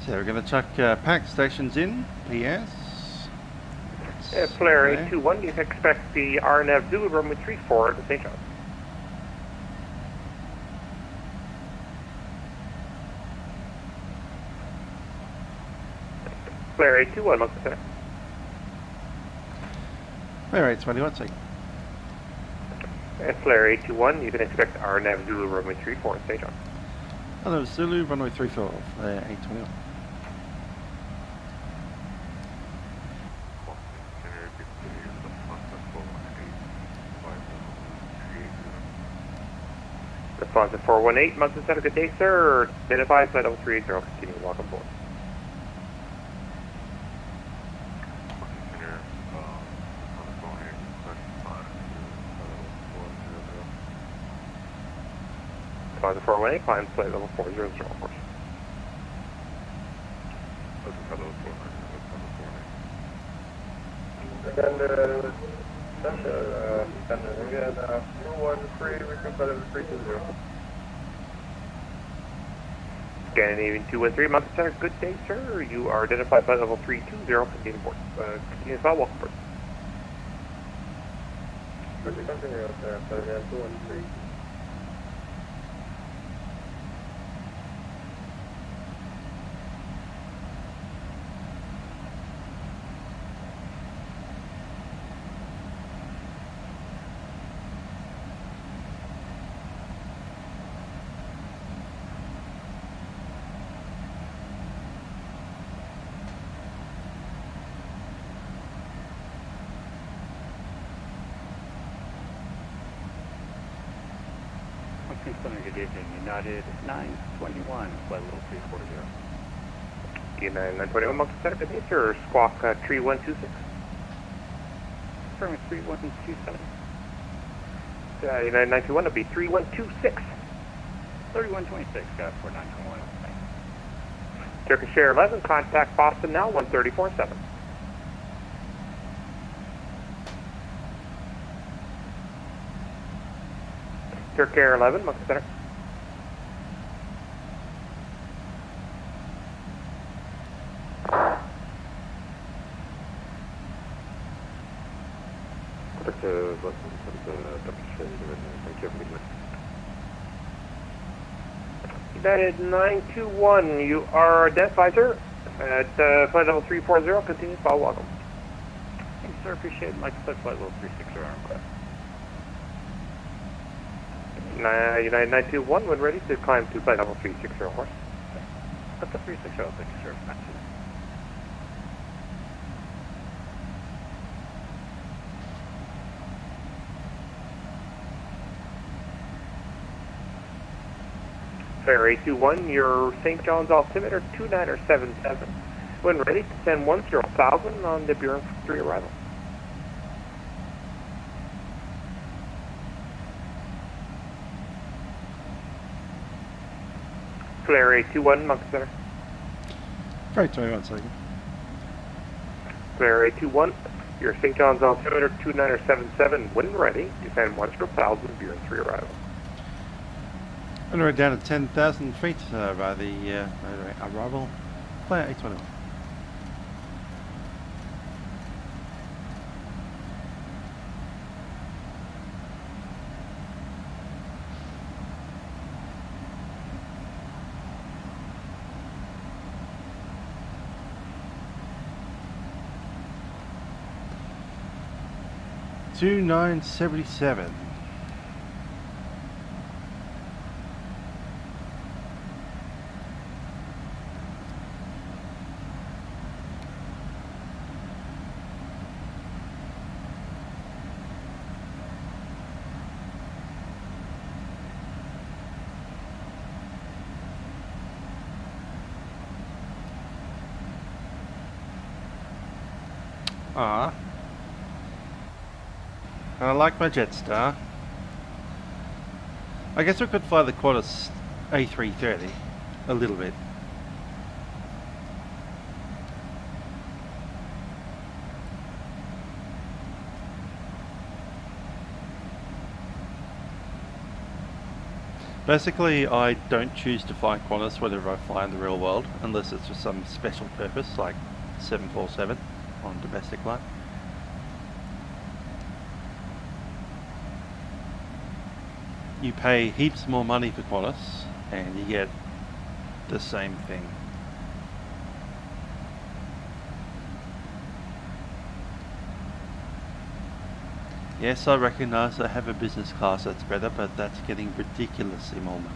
So we're going to chuck pack stations in, PS. FLair 821, you can expect the RNAV Zulu runway 34 at the St. John's. FLair 821, Moncton Center. FLair 821, take. FLair 821, you can expect RNAV Zulu runway 34 at St. John's. Hello, Zulu, runway 34, FLair 821. Response at 418, Moncton Center, good day, sir. Identify flight level 380, continue, welcome aboard. Response at 418, climb flight level 400, of course. Scandinavian 213, Moncton Center, good day, sir. You are identified by level 320, continue aboard. Continue flight, welcome aboard. Continue, sir, 213. Good evening, United 921, flight level 340. United 921, Moncton Center, good day, sir. Squawk 3126. Confirming 3127. United 921 will be 3126. 3126, got 4921. Turkish Air 11, contact Boston now, 134.7. Turkish Air 11, Moncton Center. United 921, you are identified, sir, at flight level 340, continue, follow, welcome. Thank you, sir, appreciate it. Like I said, flight level 360 on request. United 921, when ready to climb to flight level 360, of course. That's a 360, thank you, sir. Matches. FLair 821, your St. John's altimeter 2977. When ready, descend 10,000 on the Bureau 3 arrival. FLair 821, Moncton Center. FLair 821, second. FLair 821, your St. John's altimeter 2977. When ready, descend 10,000 Bureau 3 arrival. And we're down to 10,000 feet by the arrival. FLair 821. $2977. Ah. And I like my Jetstar. I guess we could fly the Qantas A330 a little bit. Basically, I don't choose to fly Qantas whenever I fly in the real world, unless it's for some special purpose, like 747 on domestic flight. You pay heaps more money for Qantas, and you get the same thing. Yes, I recognise I have a business class that's better, but that's getting ridiculously more money.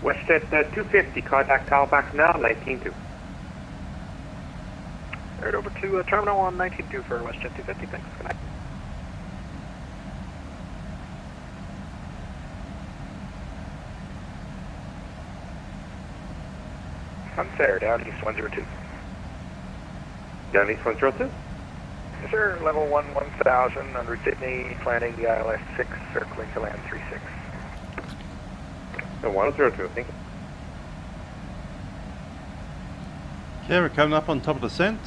WestJet 250, contact Halifax now, 19.2. Right over to Terminal 1, 19.2 for WestJet 250, thanks, good night. Sunfair, down east 102. Down east 102? Yes, sir, level 1, 1000, under Sidney, planning the ILS 6, circling to land 36. 102, thank you. Okay, we're coming up on top of the descent.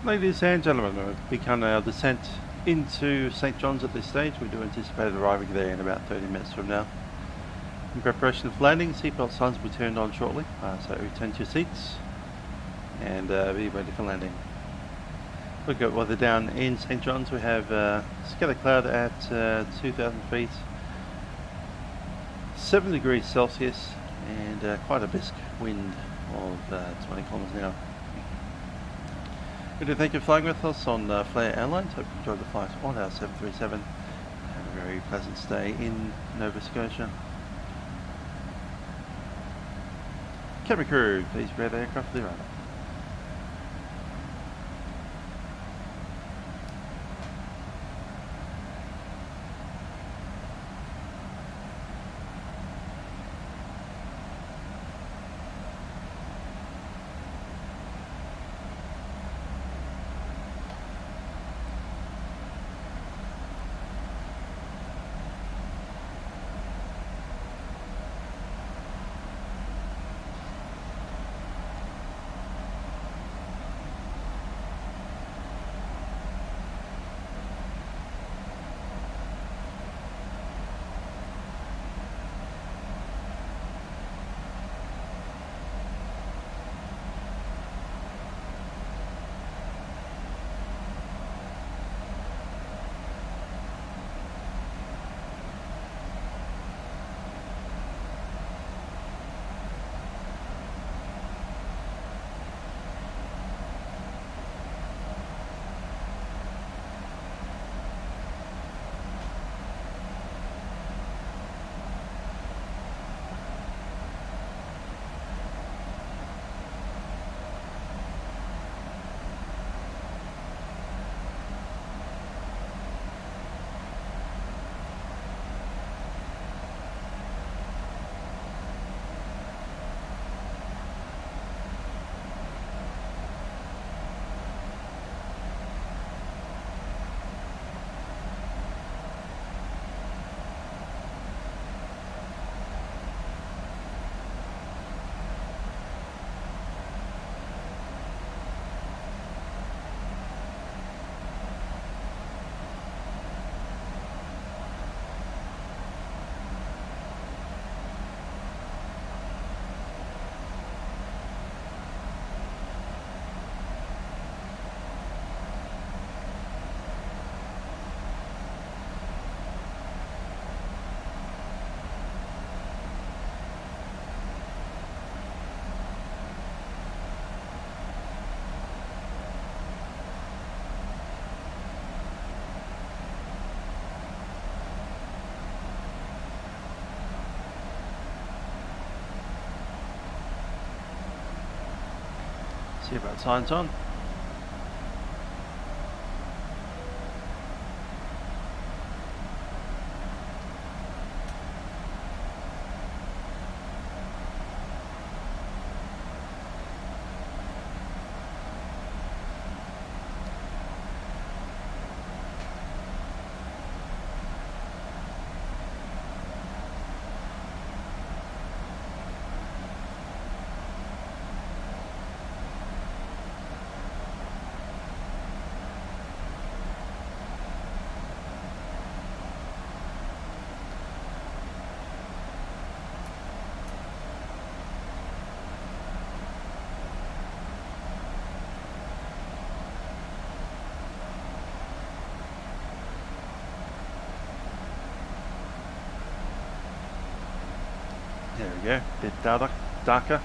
Ladies and gentlemen, we've begun our descent into St. John's at this stage. We do anticipate arriving there in about 30 minutes from now. In preparation for landing, seatbelt signs will be turned on shortly, so return to your seats and be ready for landing. Look at weather down in St. John's. We have scatter cloud at 2,000 feet, 7 degrees Celsius, and quite a brisk wind of 20 kilometers an hour. We do thank you for flying with us on FLair Airlines. Hope you enjoyed the flight on our 737. Have a very pleasant stay in Nova Scotia. Cabin crew, please prepare the aircraft for the arrival. See about signs on. There we go, bit darker.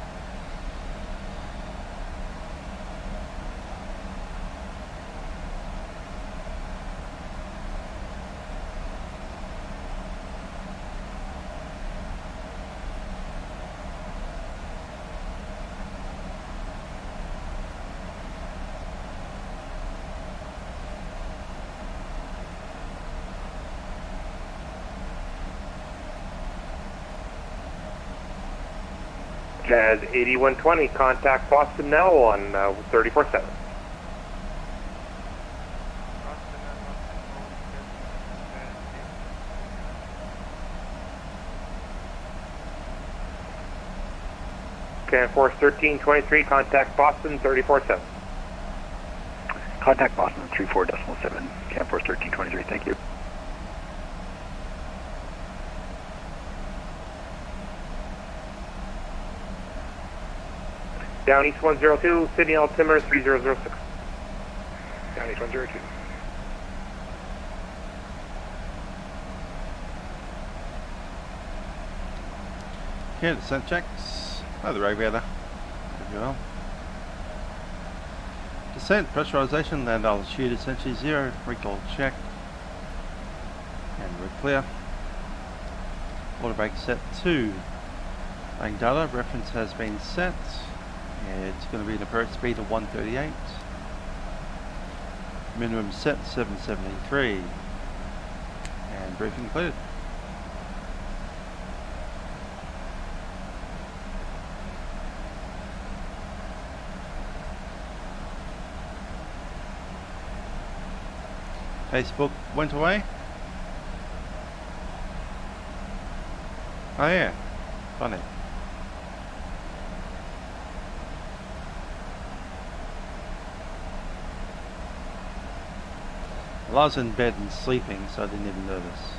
Jazz 8120, contact Boston now on 34-7. Can Force 1323, contact Boston 34-7. Contact Boston 34.7, Cam Force 1323. Thank you. Down East 102, Sydney altimeter 3006. Down East 102. Okay, descent checks. Hi, the radiator. Hope you're well. Descent, pressurization, land altitude essentially 0, recall check. And we're clear. Auto brake set 2. Laying data, reference has been set. It's going to be an approach speed of 138. Minimum set 773. And briefing completed. Facebook went away. Oh yeah, funny. Well, I was in bed and sleeping, so I didn't even notice.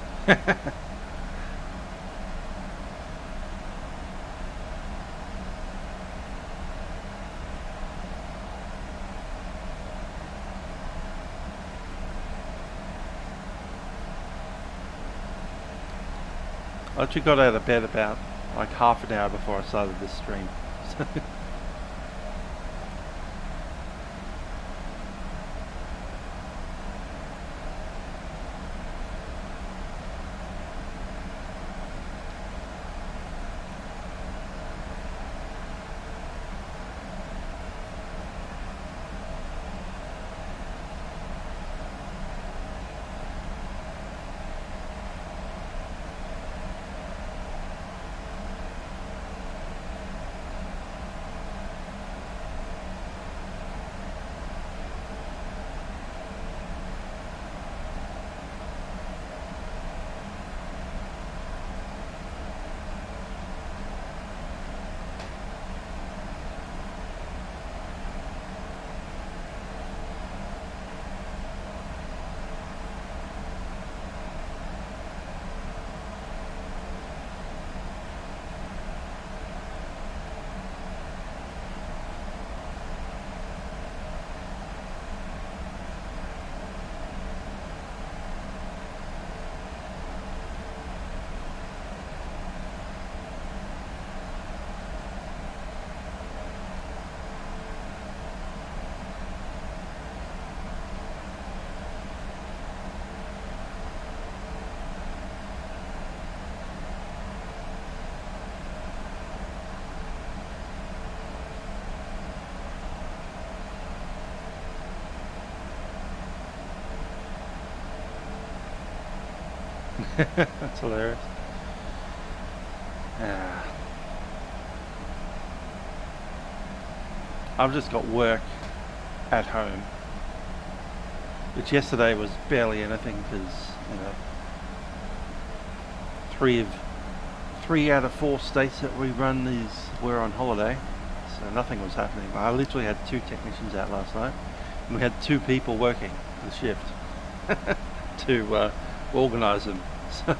I actually got out of bed about like half an hour before I started this stream. That's hilarious. Yeah. I've just got work at home, which yesterday was barely anything because, you know, three out of 4 states that we run were on holiday, so nothing was happening. I literally had 2 technicians out last night, and we had 2 people working the shift to organise them. So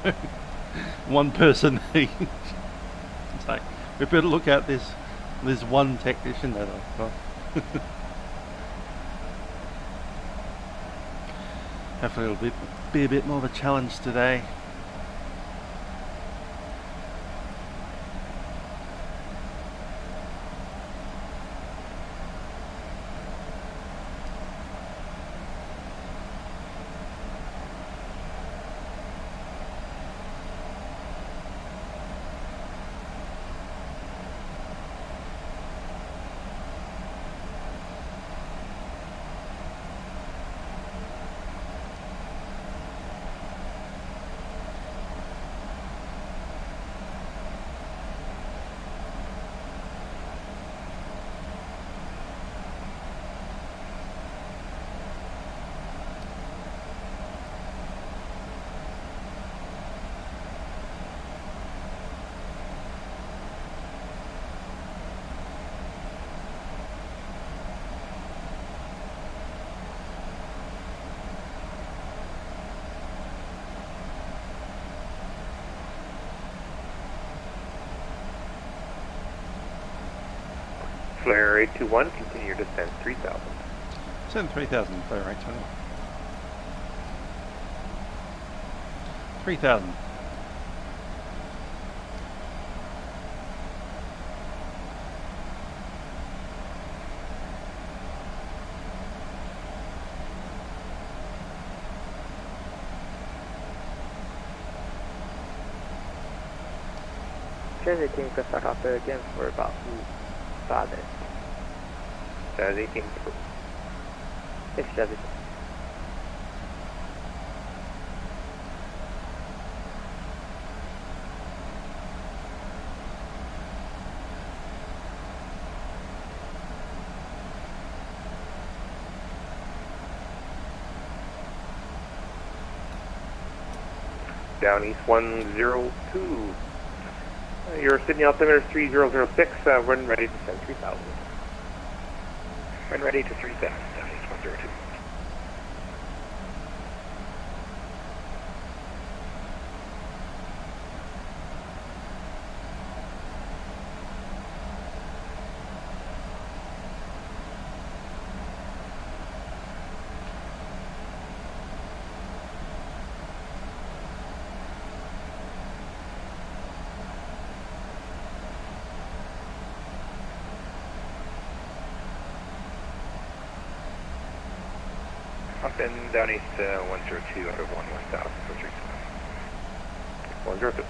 one person each. It's like, we better look at this. There's one technician that I've got. Hopefully it'll be a bit more of a challenge today. FLair 821, continue descent 3000. Descend 3000, FLair 821. 3000. Chaz 18 press back up again for about 5 minutes. Chaz 18. Yes, Chaz 18. Down east 102. Your Sydney altimeter is 3006, when ready to send 3000. When ready to 3000, down east 102. Up and down east 102 out of 1000 for 3000. 102.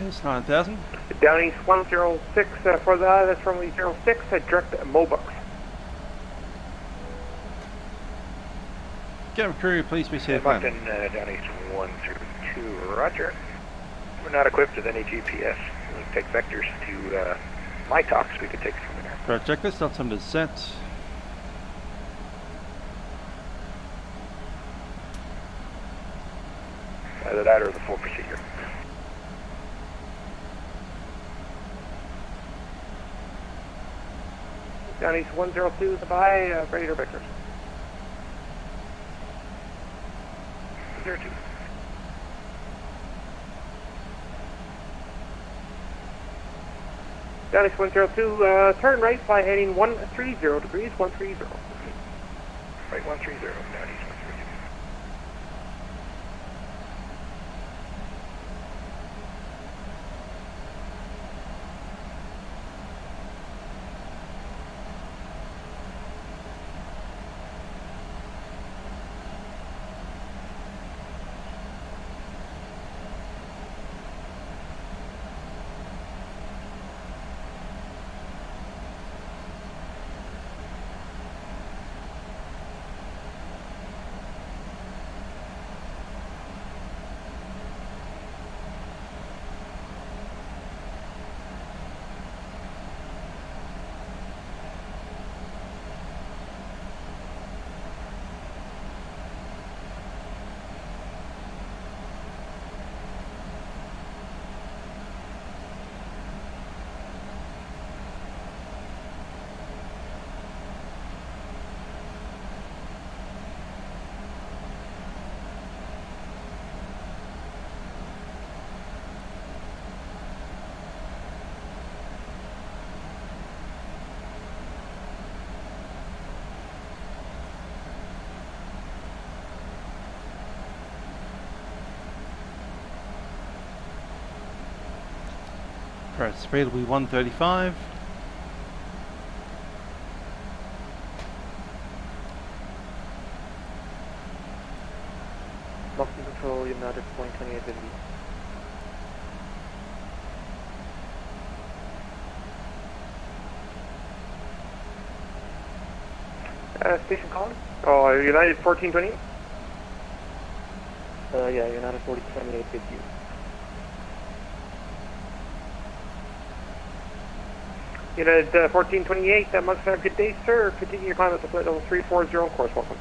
It's 9000. Down east 106, for that's runway 06, direct Mobux. Get crew, please be safe. Moncton, down east 102, roger. We're not equipped with any GPS. We take vectors to my talks, we could take from there. Correct checklist, that's some descent. Either that or the full procedure. Down east 102, goodbye, ready to vectors. 02. Down east 102, turn right, fly heading 130 degrees, 130. Right, 130, down east 130. Approach speed will be 135. Moncton Control, United 2028 Indy. Station calling? Oh, United 1428? Yeah, United 1428 with you. United 1428, that must have a good day, sir. Continue your climb at the flight level 340 on course, welcome.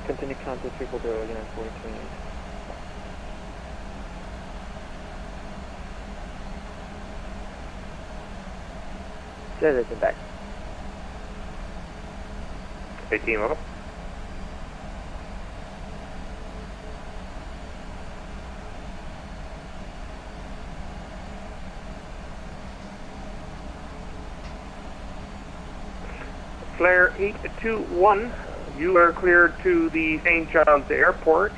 Continue climb to 340, United 1428. Citizen back. 18 level. FLair 821, you are cleared to the St. John's Airport.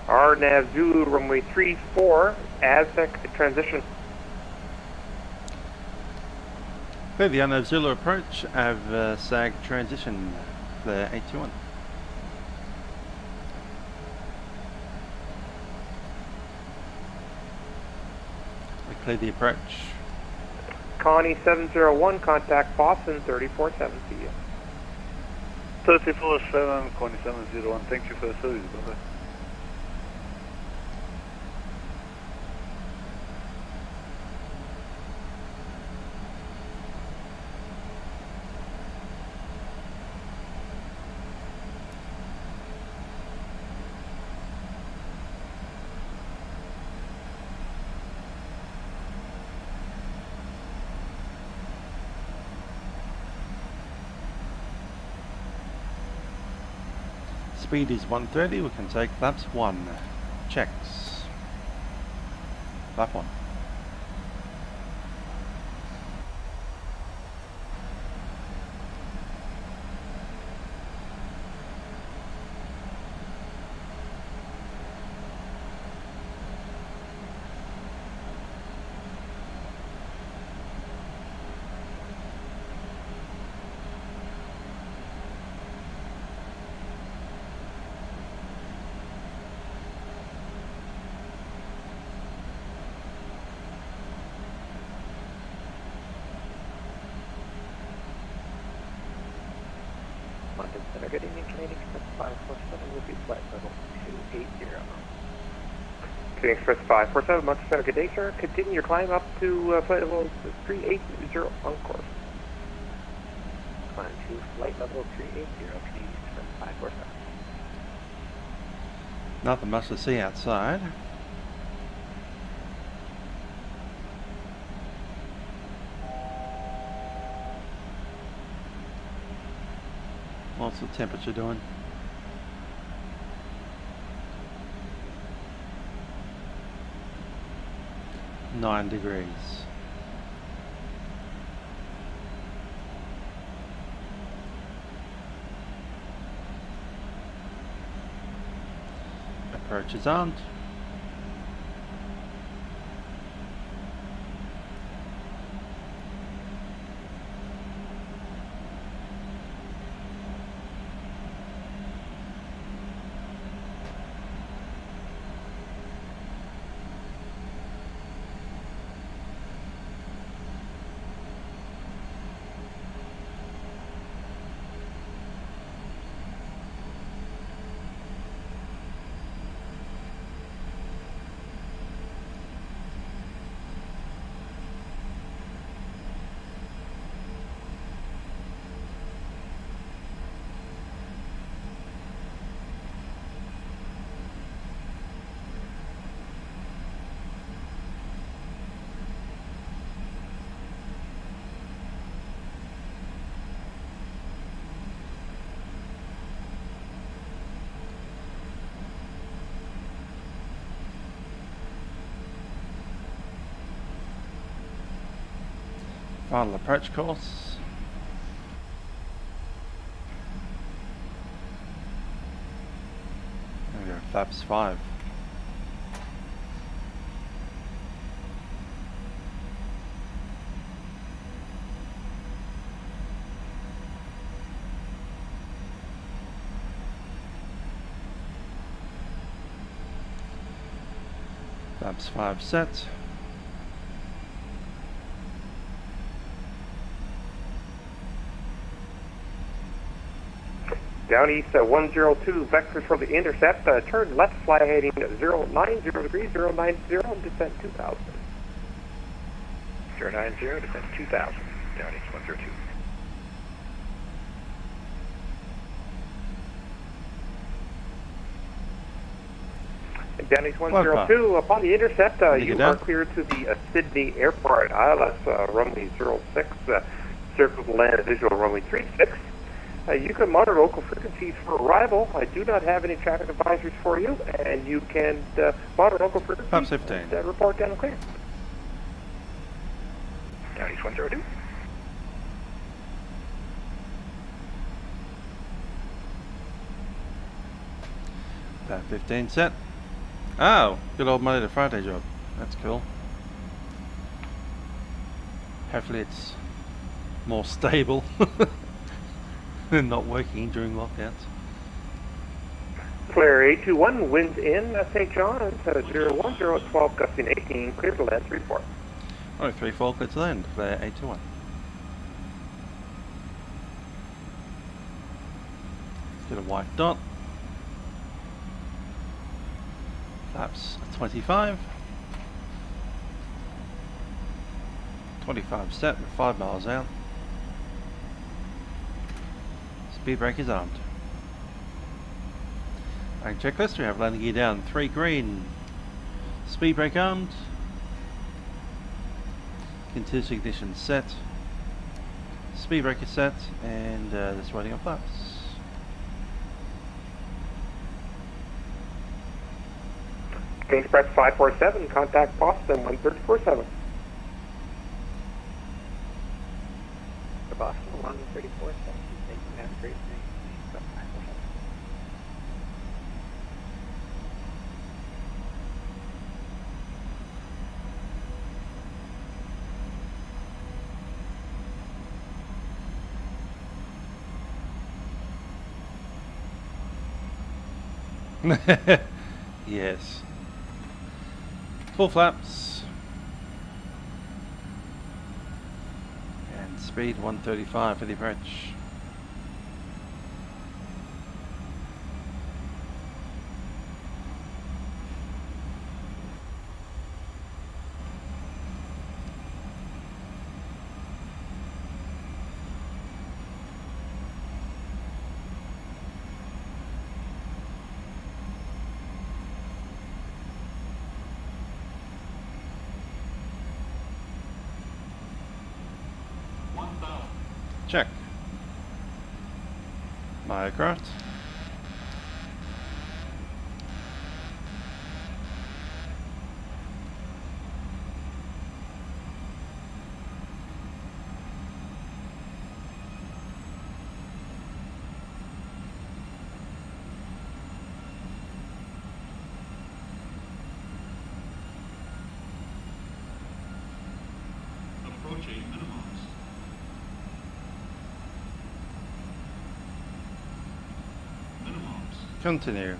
RNAV Zulu runway 34, Aztec transition. Clear the RNAV Zulu approach, AvSag transition, FLair 821. We clear the approach. Connie 701, contact Boston 347, see you. 347, Connie 701, thank you for the service, brother. Speed is 130, we can take flaps 1. Checks. Flap 1. Moncton Center, good evening, Canadian Express 547 will be flight level 280. Canadian Express 547, Moncton Center, good day, sir. Continue your climb up to flight level 380 on course. Climb to flight level 380, Canadian Express 547. Nothing much to see outside. What's the temperature doing? (9 degrees). Approach is on. Final approach course. There we go, flaps 5. Flaps 5 set. Down east 102, vectors for the intercept, turn left, fly heading 090 degrees, 090, descent 2000. 090, descent 2000, down east 102. Down east 102, upon the intercept, you are cleared to the Sidney Airport, ILS runway 06, circle to land visual runway 36. You can monitor local frequencies for arrival. I do not have any traffic advisories for you, and you can monitor local frequencies and report down and clear. Down east 102. That 15 set. Oh, good old Monday to Friday job. That's cool. Hopefully it's more stable than not working during lockdowns. FLair 821, winds in St. John's, 010 12, gusting 18, clear to land 34. Alright, 34, clear to land, FLair 821. Get a white dot. Flaps 25. 25 set with 5 miles out. Speed brake is armed. And checklist, we have landing gear down, 3 green. Speed brake armed. Continuous ignition set. Speed brake is set, and just waiting on flaps. Express 547, contact Boston 1347. Boston 134, thank you, have a great day. Yes. Full flaps. And speed 135 for the approach. Check. My aircraft. Approaching minimums. Continue.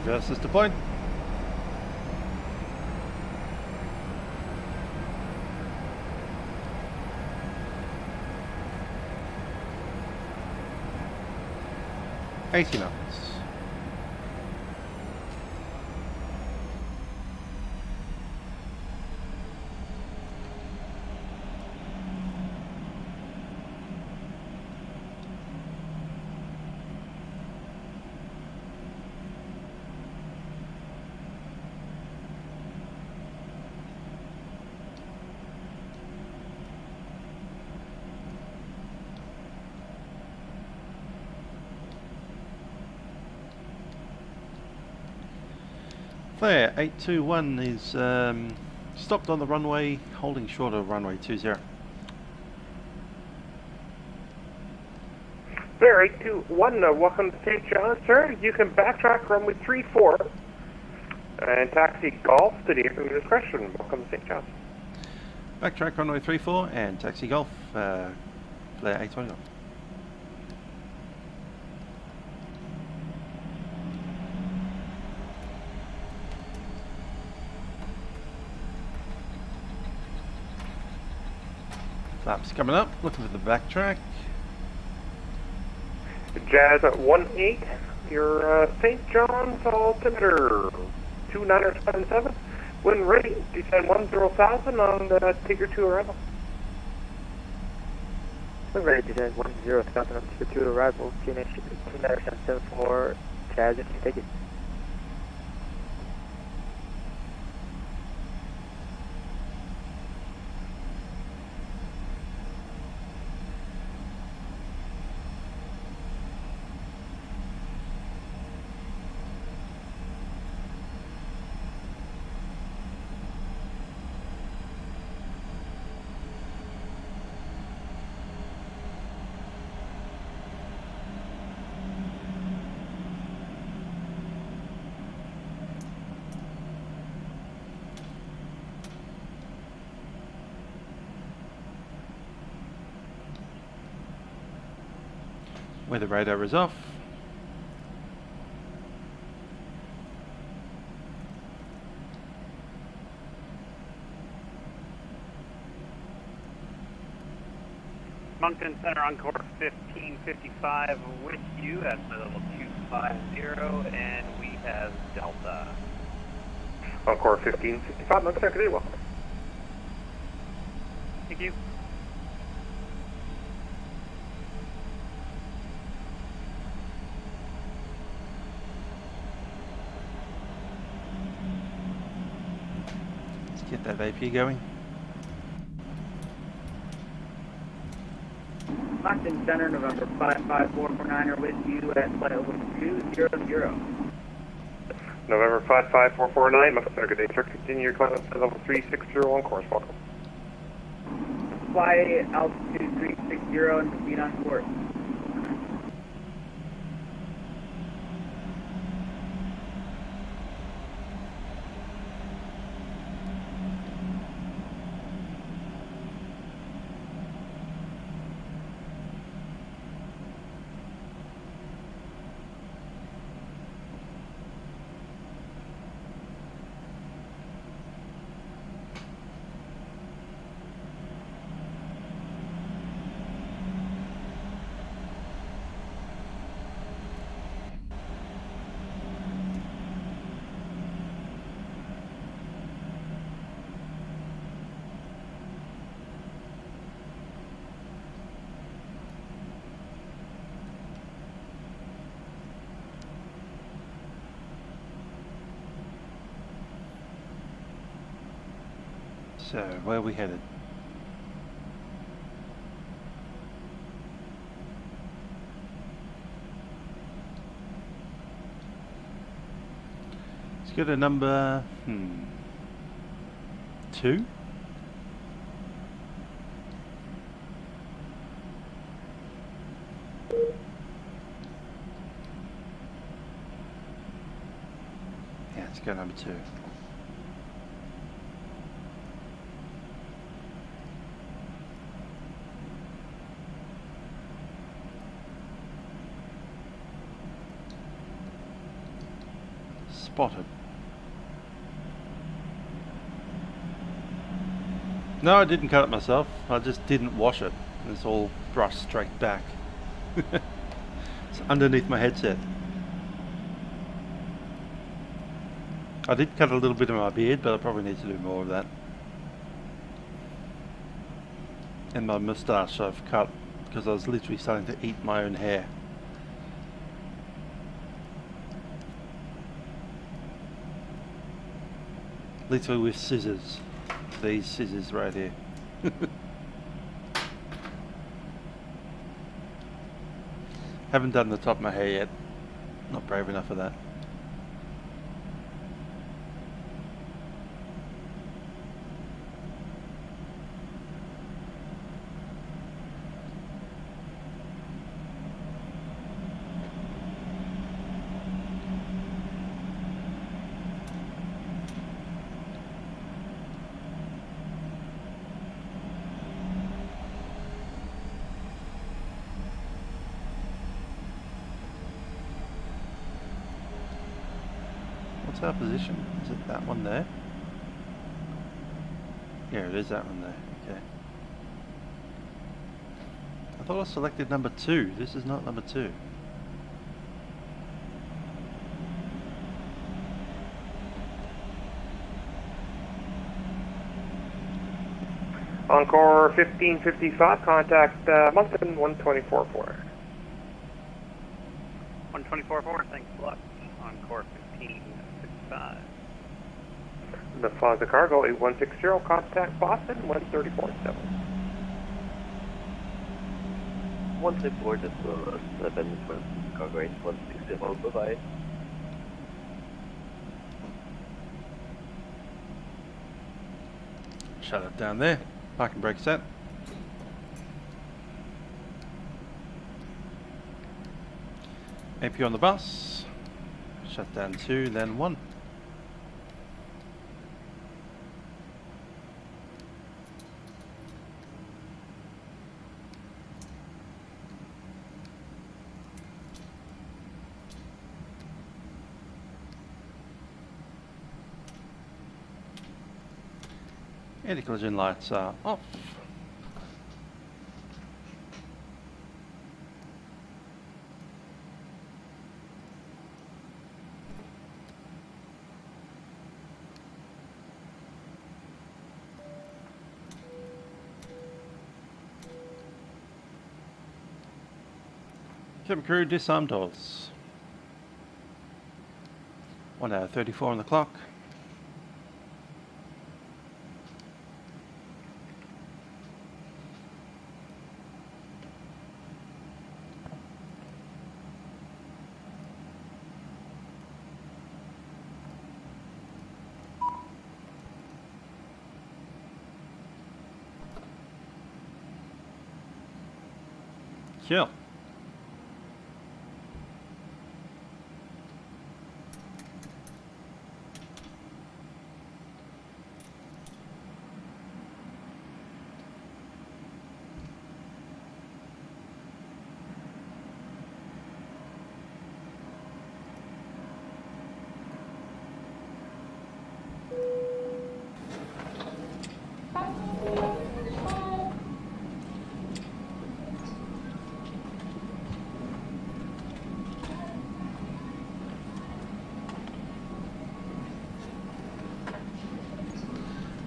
Reverse is deployed. $80. FLair 821 is stopped on the runway, holding short of runway 20. FLair 821, welcome to St. John, sir. You can backtrack runway 34 and taxi Golf to the airport discretion. Welcome to St. John. Backtrack runway 34 and taxi Golf, FLair 821. Flaps coming up, looking for the backtrack. Jazz at 18, your St. John's altimeter 2977. When ready, descend 10,000 on the Tiger 2 arrival. When ready, descend 10,000 on Tiger 2 arrival. TNH 2974, Jazz, if you take it. Weather radar is off. Moncton Center on course 1555 with you at level 250, and we have Delta. On course 1555, Moncton Center, good day, welcome. Thank you. Let's get that AP going. Moncton Center, November 55449 with you at flight level 200. November 55449, Moncton Center, good day, sir. Continue your climb up to level 360 on course, welcome. Fly altitude 360 and proceed on course. So, where are we headed? Let's go to number 2. Yeah, let's go number 2. Spotted. No, I didn't cut it myself. I just didn't wash it. It's all brushed straight back. It's underneath my headset. I did cut a little bit of my beard, but I probably need to do more of that. And my moustache I've cut because I was literally starting to eat my own hair. Literally with scissors. These scissors right here. Haven't done the top of my hair yet. Not brave enough for that. What's our position? Is it that one there? Yeah, it is that one there. Okay. I thought I selected number 2. This is not number 2. Encore 1555, contact Moncton 124.4. 124.4, thanks a lot. Encore 1555. The Plaza Cargo 8160, contact Boston 134.7. 164, just 7 from cargo 8160, bye-bye. Shut it down there. Parking brake set. AP on the bus. Shut down 2, then 1. Anti-collision lights are off. Cabin crew, disarm doors. 1 hour 34 on the clock. Kill.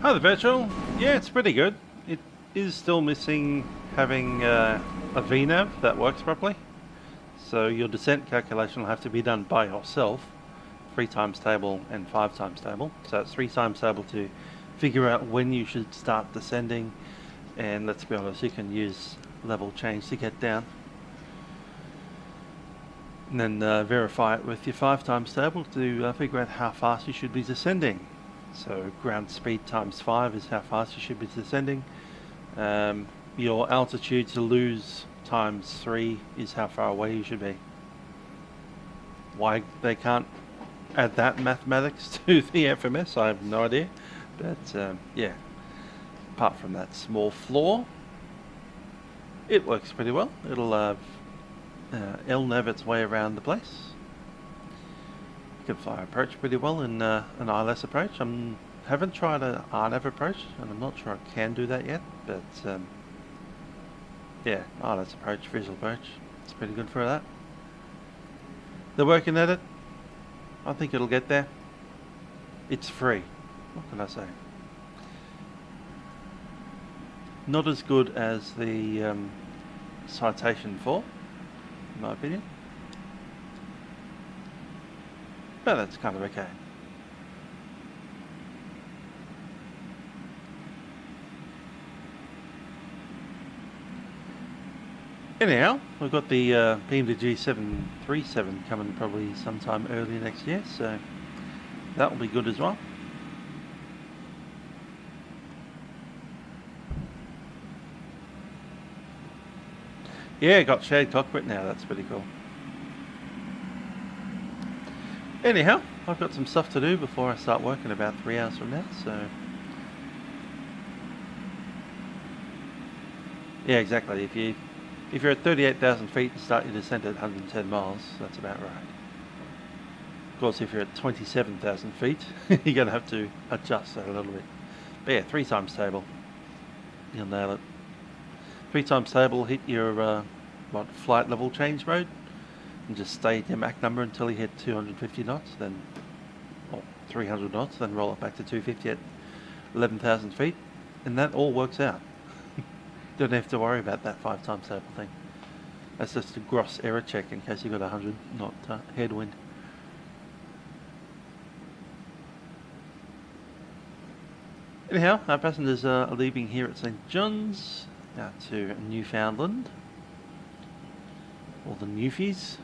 Hi, the virtual. Yeah, it's pretty good. It is still missing having a VNav that works properly. So your descent calculation will have to be done by yourself, 3 times table and 5 times table. So it's 3 times table to figure out when you should start descending, and let's be honest, you can use level change to get down. And then verify it with your 5 times table to figure out how fast you should be descending. So ground speed times 5 is how fast you should be descending. Your altitude to lose times 3 is how far away you should be. Why they can't add that mathematics to the FMS, I have no idea. But yeah, apart from that small flaw, it works pretty well. It'll LNAV its way around the place. You can fly approach pretty well in an ILS approach. Haven't tried an RNAV approach, and I'm not sure I can do that yet. But yeah, ILS approach, visual approach, it's pretty good for that. They're working at it. I think it'll get there. It's free. What can I say? Not as good as the Citation 4, in my opinion. But that's kind of okay. Anyhow, we've got the PMDG 737 coming probably sometime early next year, so that will be good as well. Yeah, got shared cockpit now, that's pretty cool. Anyhow, I've got some stuff to do before I start working about 3 hours from now, so... Yeah, exactly. If you're at 38,000 feet and start your descent at 110 miles, that's about right. course, if you're at 27,000 feet, you're going to have to adjust that a little bit. But yeah, 3 times stable. You'll nail it. 3 times stable, hit your flight level change mode, and just stay at your Mach number until you hit 250 knots, then 300 knots, then roll it back to 250 at 11,000 feet, and that all works out. Don't have to worry about that 5 times stable thing. That's just a gross error check in case you've got 100 knot headwind. Anyhow, our passengers are leaving here at St. John's, out to Newfoundland, or the Newfies.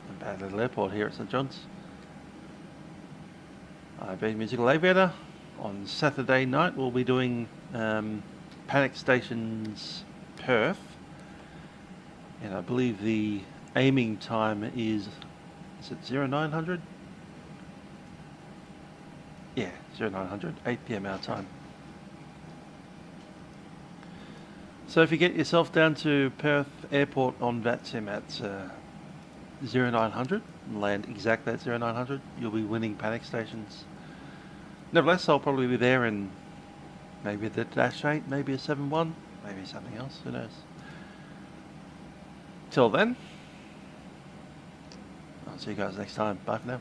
A bad little airport here at St. John's. I've been Musical Aviator. On Saturday night we'll be doing Panic Stations Perth, and I believe the aiming time is it 0900? Yeah, 0900, 8 PM our time. So if you get yourself down to Perth Airport on Vatsim at 0900 and land exactly at 0900, you'll be winning Panic Stations. Nevertheless, I'll probably be there in maybe the Dash 8, maybe a 7-1, maybe something else, who knows. Till then, I'll see you guys next time. Bye for now.